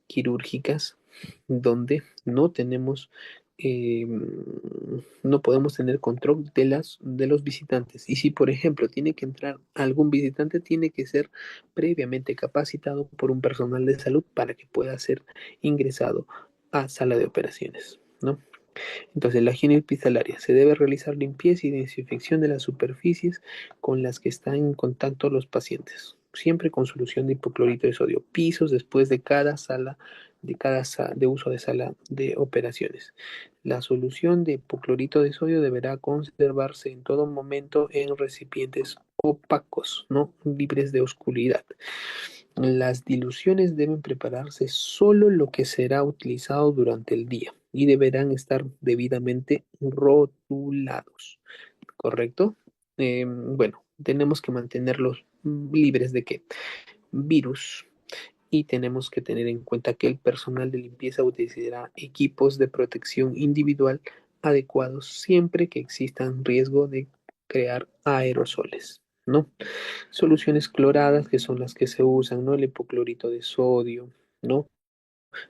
quirúrgicas donde eh, no podemos tener control de los visitantes. Y si, por ejemplo, tiene que entrar algún visitante, tiene que ser previamente capacitado por un personal de salud para que pueda ser ingresado a sala de operaciones, ¿no? Entonces, la higiene hospitalaria se debe realizar limpieza y desinfección de las superficies con las que están en contacto los pacientes, siempre con solución de hipoclorito de sodio, pisos después de cada sala de uso de sala de operaciones. La solución de hipoclorito de sodio deberá conservarse en todo momento en recipientes opacos, no libres de oscuridad. Las diluciones deben prepararse solo lo que será utilizado durante el día y deberán estar debidamente rotulados, ¿correcto? Bueno, tenemos que mantenerlos libres de qué? Virus. Y tenemos que tener en cuenta que el personal de limpieza utilizará equipos de protección individual adecuados siempre que existan riesgo de crear aerosoles, ¿no? Soluciones cloradas, que son las que se usan, ¿no? El hipoclorito de sodio, ¿no?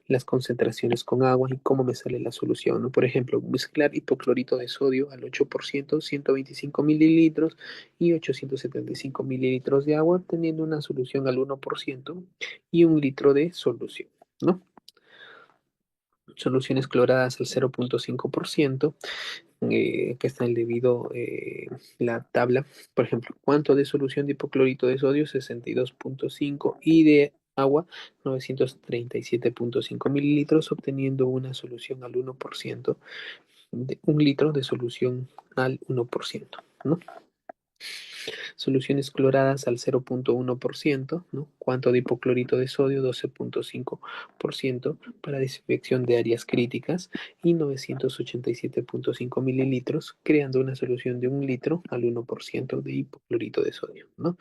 Las concentraciones con agua y cómo me sale la solución, ¿no? Por ejemplo, mezclar hipoclorito de sodio al 8%, 125 mililitros y 875 mililitros de agua, teniendo una solución al 1% y 1 litro de solución, ¿no? Soluciones cloradas al 0,5%, que está el debido, la tabla, por ejemplo, cuánto de solución de hipoclorito de sodio, 62,5 y de agua, 937,5 mililitros, obteniendo una solución al 1%, de 1 litro de solución al 1%, ¿no? Soluciones cloradas al 0,1%, ¿no? Cuánto de hipoclorito de sodio, 12,5% para desinfección de áreas críticas y 987,5 mililitros, creando una solución de 1 litro al 1% de hipoclorito de sodio, ¿no?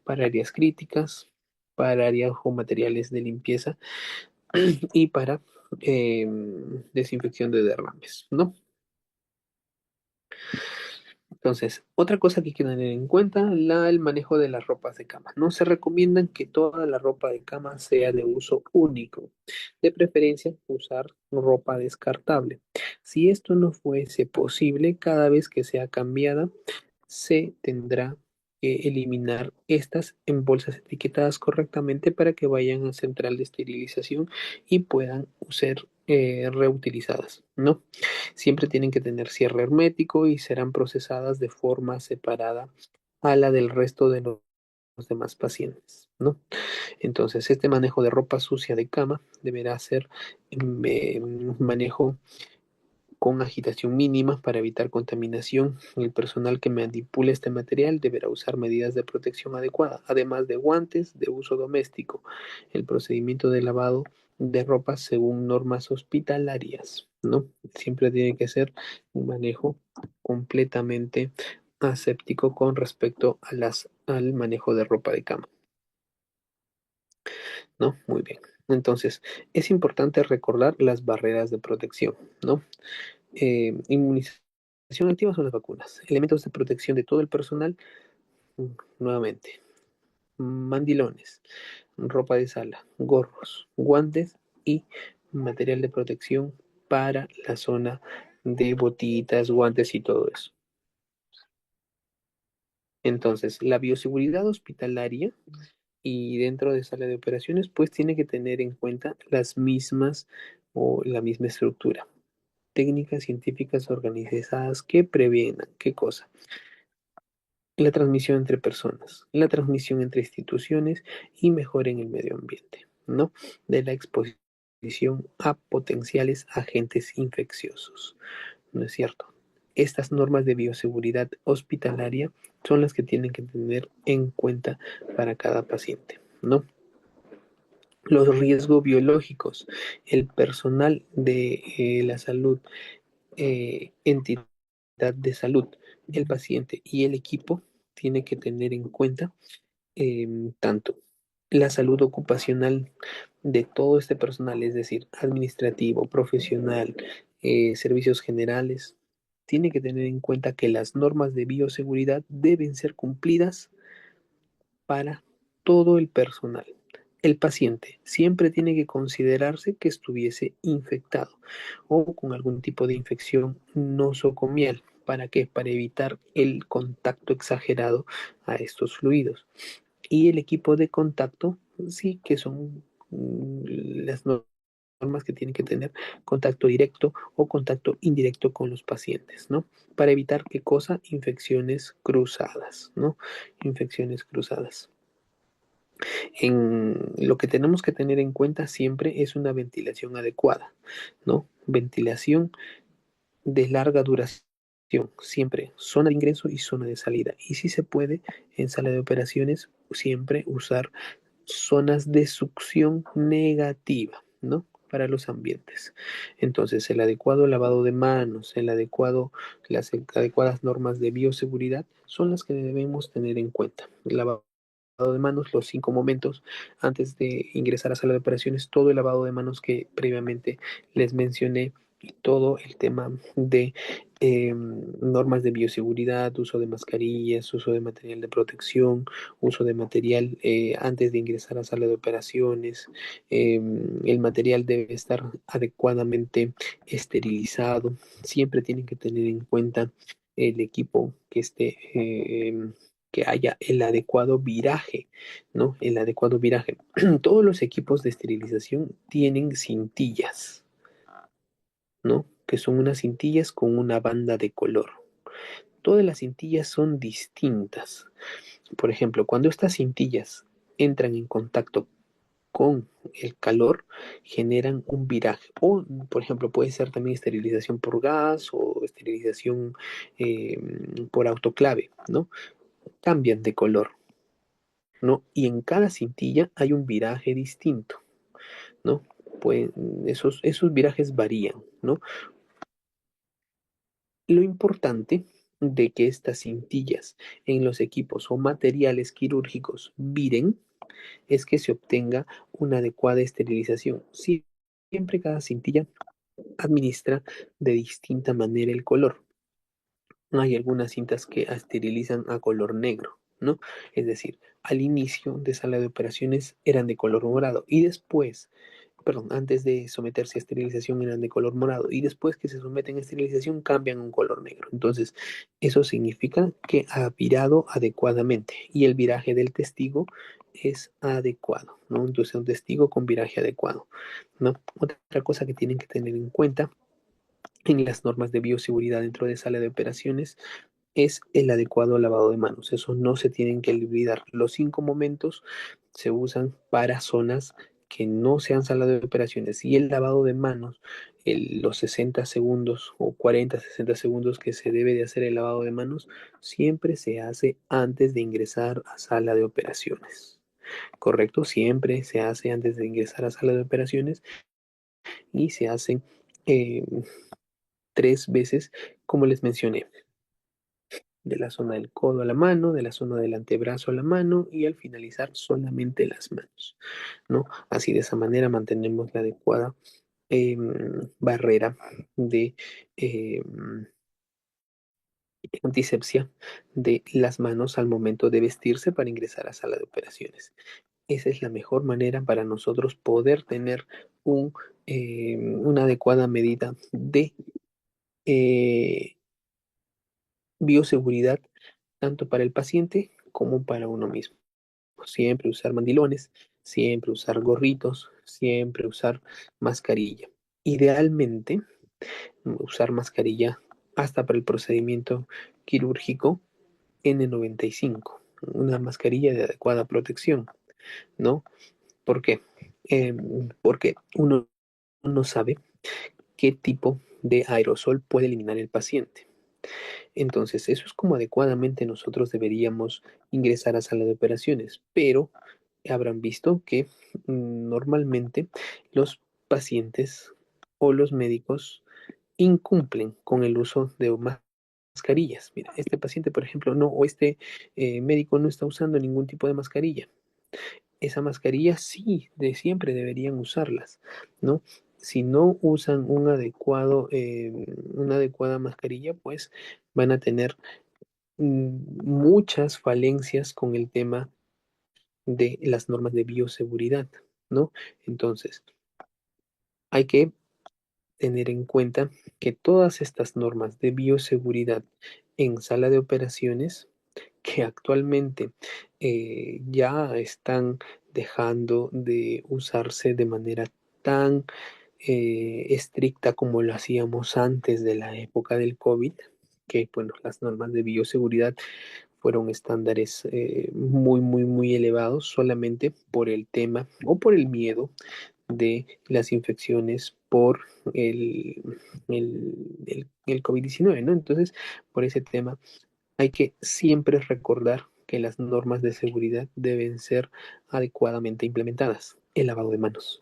Para áreas críticas, para áreas o materiales de limpieza y para desinfección de derrames, ¿no? Entonces, otra cosa que hay que tener en cuenta, el manejo de las ropas de cama. No se recomiendan que toda la ropa de cama sea de uso único. De preferencia, usar ropa descartable. Si esto no fuese posible, cada vez que sea cambiada, se tendrá que eliminar estas en bolsas etiquetadas correctamente para que vayan a central de esterilización y puedan ser reutilizadas, ¿no? Siempre tienen que tener cierre hermético y serán procesadas de forma separada a la del resto de los demás pacientes, ¿no? Entonces, este manejo de ropa sucia de cama deberá ser manejo con agitación mínima para evitar contaminación. El personal que manipule este material deberá usar medidas de protección adecuadas, además de guantes de uso doméstico. El procedimiento de lavado de ropa según normas hospitalarias, ¿no? Siempre tiene que ser un manejo completamente aséptico con respecto a al manejo de ropa de cama, ¿no? Muy bien. Entonces, es importante recordar las barreras de protección, ¿no? Inmunización activa son las vacunas. Elementos de protección de todo el personal, mm, nuevamente, mandilones, ropa de sala, gorros, guantes y material de protección para la zona de botitas, guantes y todo eso. Entonces, la bioseguridad hospitalaria y dentro de sala de operaciones, pues tiene que tener en cuenta las mismas o la misma estructura. Técnicas científicas organizadas que previenen, ¿qué cosa? la transmisión entre personas, la transmisión entre instituciones y mejoren el medio ambiente, ¿no? De la exposición a potenciales agentes infecciosos, ¿no es cierto? Estas normas de bioseguridad hospitalaria son las que tienen que tener en cuenta para cada paciente, ¿no? Los riesgos biológicos, el personal de la salud, entidad de salud, el paciente y el equipo tiene que tener en cuenta tanto la salud ocupacional de todo este personal, es decir, administrativo, profesional, servicios generales, tiene que tener en cuenta que las normas de bioseguridad deben ser cumplidas para todo el personal. El paciente siempre tiene que considerarse que estuviese infectado o con algún tipo de infección nosocomial. ¿Para qué? Para evitar el contacto exagerado a estos fluidos. Y el equipo de contacto, sí, que son las normas que tienen que tener contacto directo o contacto indirecto con los pacientes, ¿no? Para evitar qué cosa, infecciones cruzadas, ¿no? Infecciones cruzadas. Lo que tenemos que tener en cuenta siempre es una ventilación adecuada, ¿no? Ventilación de larga duración, siempre zona de ingreso y zona de salida. Y si se puede, en sala de operaciones, siempre usar zonas de succión negativa, ¿no? Para los ambientes. Entonces, el adecuado lavado de manos, las adecuadas normas de bioseguridad son las que debemos tener en cuenta. El lavado de manos, los 5 momentos antes de ingresar a sala de operaciones, todo el lavado de manos que previamente les mencioné y todo el tema de normas de bioseguridad, uso de mascarillas, uso de material de protección, uso de material antes de ingresar a sala de operaciones. El material debe estar adecuadamente esterilizado. Siempre tienen que tener en cuenta el equipo que esté que haya el adecuado viraje, ¿no? El adecuado viraje. Todos los equipos de esterilización tienen cintillas, ¿no? Que son unas cintillas con una banda de color. Todas las cintillas son distintas. Por ejemplo, cuando estas cintillas entran en contacto con el calor, generan un viraje. O, por ejemplo, puede ser también esterilización por gas o esterilización eh, por autoclave, ¿no? Cambian de color, ¿no? Y en cada cintilla hay un viraje distinto, ¿no? Pues esos virajes varían, ¿no? Lo importante de que estas cintillas en los equipos o materiales quirúrgicos viren es que se obtenga una adecuada esterilización. Siempre cada cintilla administra de distinta manera el color. Hay algunas cintas que esterilizan a color negro, ¿no? Es decir, al inicio de sala de operaciones eran de color morado y después, perdón, antes de someterse a esterilización eran de color morado y después que se someten a esterilización cambian a un color negro. Entonces, eso significa que ha virado adecuadamente y el viraje del testigo es adecuado, ¿no? Entonces, un testigo con viraje adecuado, ¿no? Otra cosa que tienen que tener en cuenta en las normas de bioseguridad dentro de sala de operaciones es el adecuado lavado de manos. Eso no se tienen que olvidar. Los 5 momentos se usan para zonas que no sean sala de operaciones y el lavado de manos, los 60 segundos o 40, 60 segundos que se debe de hacer el lavado de manos, siempre se hace antes de ingresar a sala de operaciones. ¿Correcto? Siempre se hace antes de ingresar a sala de operaciones y se hacen eh, 3 veces, como les mencioné, de la zona del codo a la mano, de la zona del antebrazo a la mano y al finalizar solamente las manos, ¿no? Así de esa manera mantenemos la adecuada barrera de antisepsia de las manos al momento de vestirse para ingresar a sala de operaciones. Esa es la mejor manera para nosotros poder tener una adecuada medida de eh, bioseguridad tanto para el paciente como para uno mismo. Siempre usar mandilones, siempre usar gorritos, siempre usar mascarilla. Idealmente, usar mascarilla hasta para el procedimiento quirúrgico N95, una mascarilla de adecuada protección, ¿no? ¿Por qué? Porque uno no sabe qué tipo de aerosol puede eliminar el paciente. Entonces, eso es como adecuadamente nosotros deberíamos ingresar a sala de operaciones, pero habrán visto que normalmente los pacientes o los médicos incumplen con el uso de mascarillas. Mira, este paciente, por ejemplo, no, o este médico no está usando ningún tipo de mascarilla. Esa mascarilla sí, de siempre deberían usarlas, ¿no? Si no usan una adecuada mascarilla, pues van a tener muchas falencias con el tema de las normas de bioseguridad, ¿no? Entonces, hay que tener en cuenta que todas estas normas de bioseguridad en sala de operaciones, que actualmente ya están dejando de usarse de manera tan estricta como lo hacíamos antes de la época del COVID, que bueno, las normas de bioseguridad fueron estándares muy elevados solamente por el tema o por el miedo de las infecciones por el, el COVID-19, ¿no? Entonces, por ese tema, hay que siempre recordar que las normas de seguridad deben ser adecuadamente implementadas. El lavado de manos,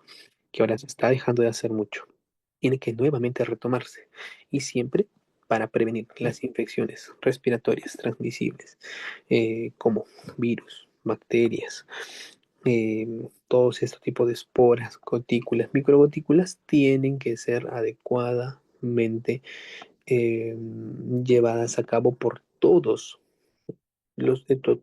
que ahora se está dejando de hacer mucho, tiene que nuevamente retomarse y siempre para prevenir las infecciones respiratorias transmisibles, como virus, bacterias, todos estos tipos de esporas, gotículas, microgotículas, tienen que ser adecuadamente llevadas a cabo por todos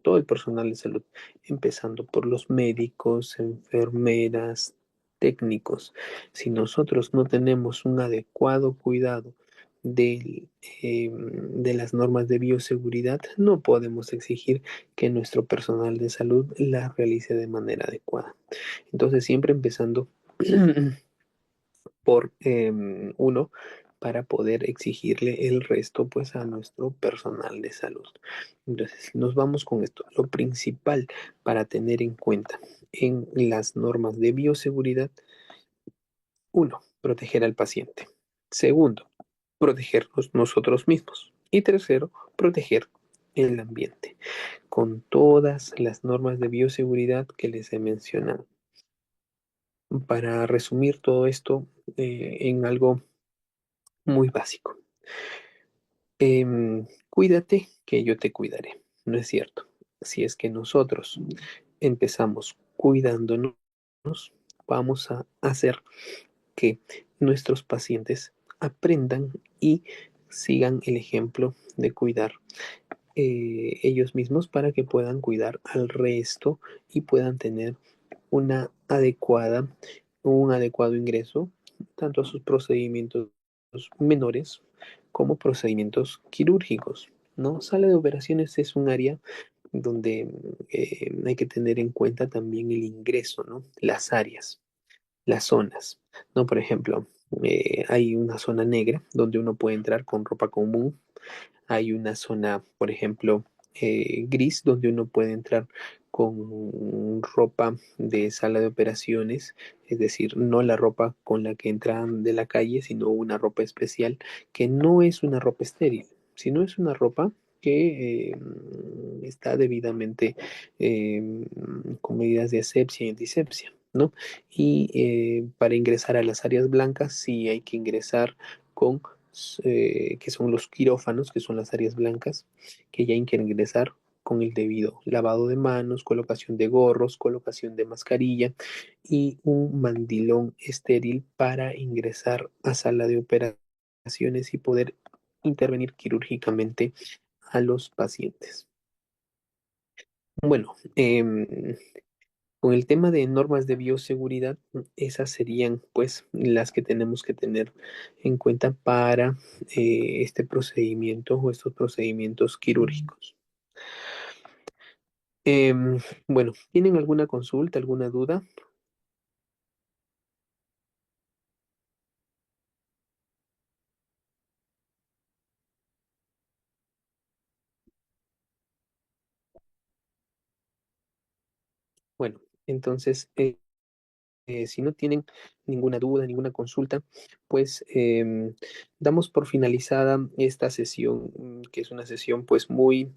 todo el personal de salud, empezando por los médicos, enfermeras, técnicos. Si nosotros no tenemos un adecuado cuidado de las normas de bioseguridad, no podemos exigir que nuestro personal de salud las realice de manera adecuada. Entonces, siempre empezando por uno para poder exigirle el resto pues a nuestro personal de salud. Entonces, nos vamos con esto. Lo principal para tener en cuenta en las normas de bioseguridad, uno, proteger al paciente. Segundo, protegernos nosotros mismos. Y tercero, proteger el ambiente con todas las normas de bioseguridad que les he mencionado. Para resumir todo esto en algo muy básico. Cuídate que yo te cuidaré. No es cierto. Si es que nosotros empezamos cuidándonos, vamos a hacer que nuestros pacientes aprendan y sigan el ejemplo de cuidar ellos mismos para que puedan cuidar al resto y puedan tener una adecuada, un adecuado ingreso tanto a sus procedimientos menores como procedimientos quirúrgicos, ¿no? Sala de operaciones es un área donde hay que tener en cuenta también el ingreso, ¿no? Las áreas, las zonas, ¿no? Por ejemplo, hay una zona negra donde uno puede entrar con ropa común, hay una zona, por ejemplo, gris, donde uno puede entrar con ropa de sala de operaciones, es decir, no la ropa con la que entran de la calle, sino una ropa especial que no es una ropa estéril, sino es una ropa que está debidamente con medidas de asepsia y antisepsia, ¿no? Y para ingresar a las áreas blancas sí hay que ingresar con que son los quirófanos, que son las áreas blancas, que ya hay que ingresar con el debido lavado de manos, colocación de gorros, colocación de mascarilla y un mandilón estéril para ingresar a sala de operaciones y poder intervenir quirúrgicamente a los pacientes. Bueno, con el tema de normas de bioseguridad, esas serían pues las que tenemos que tener en cuenta para este procedimiento o estos procedimientos quirúrgicos. Bueno, ¿tienen alguna consulta, alguna duda? Bueno, entonces, si no tienen ninguna duda, ninguna consulta, pues damos por finalizada esta sesión, que es una sesión pues muy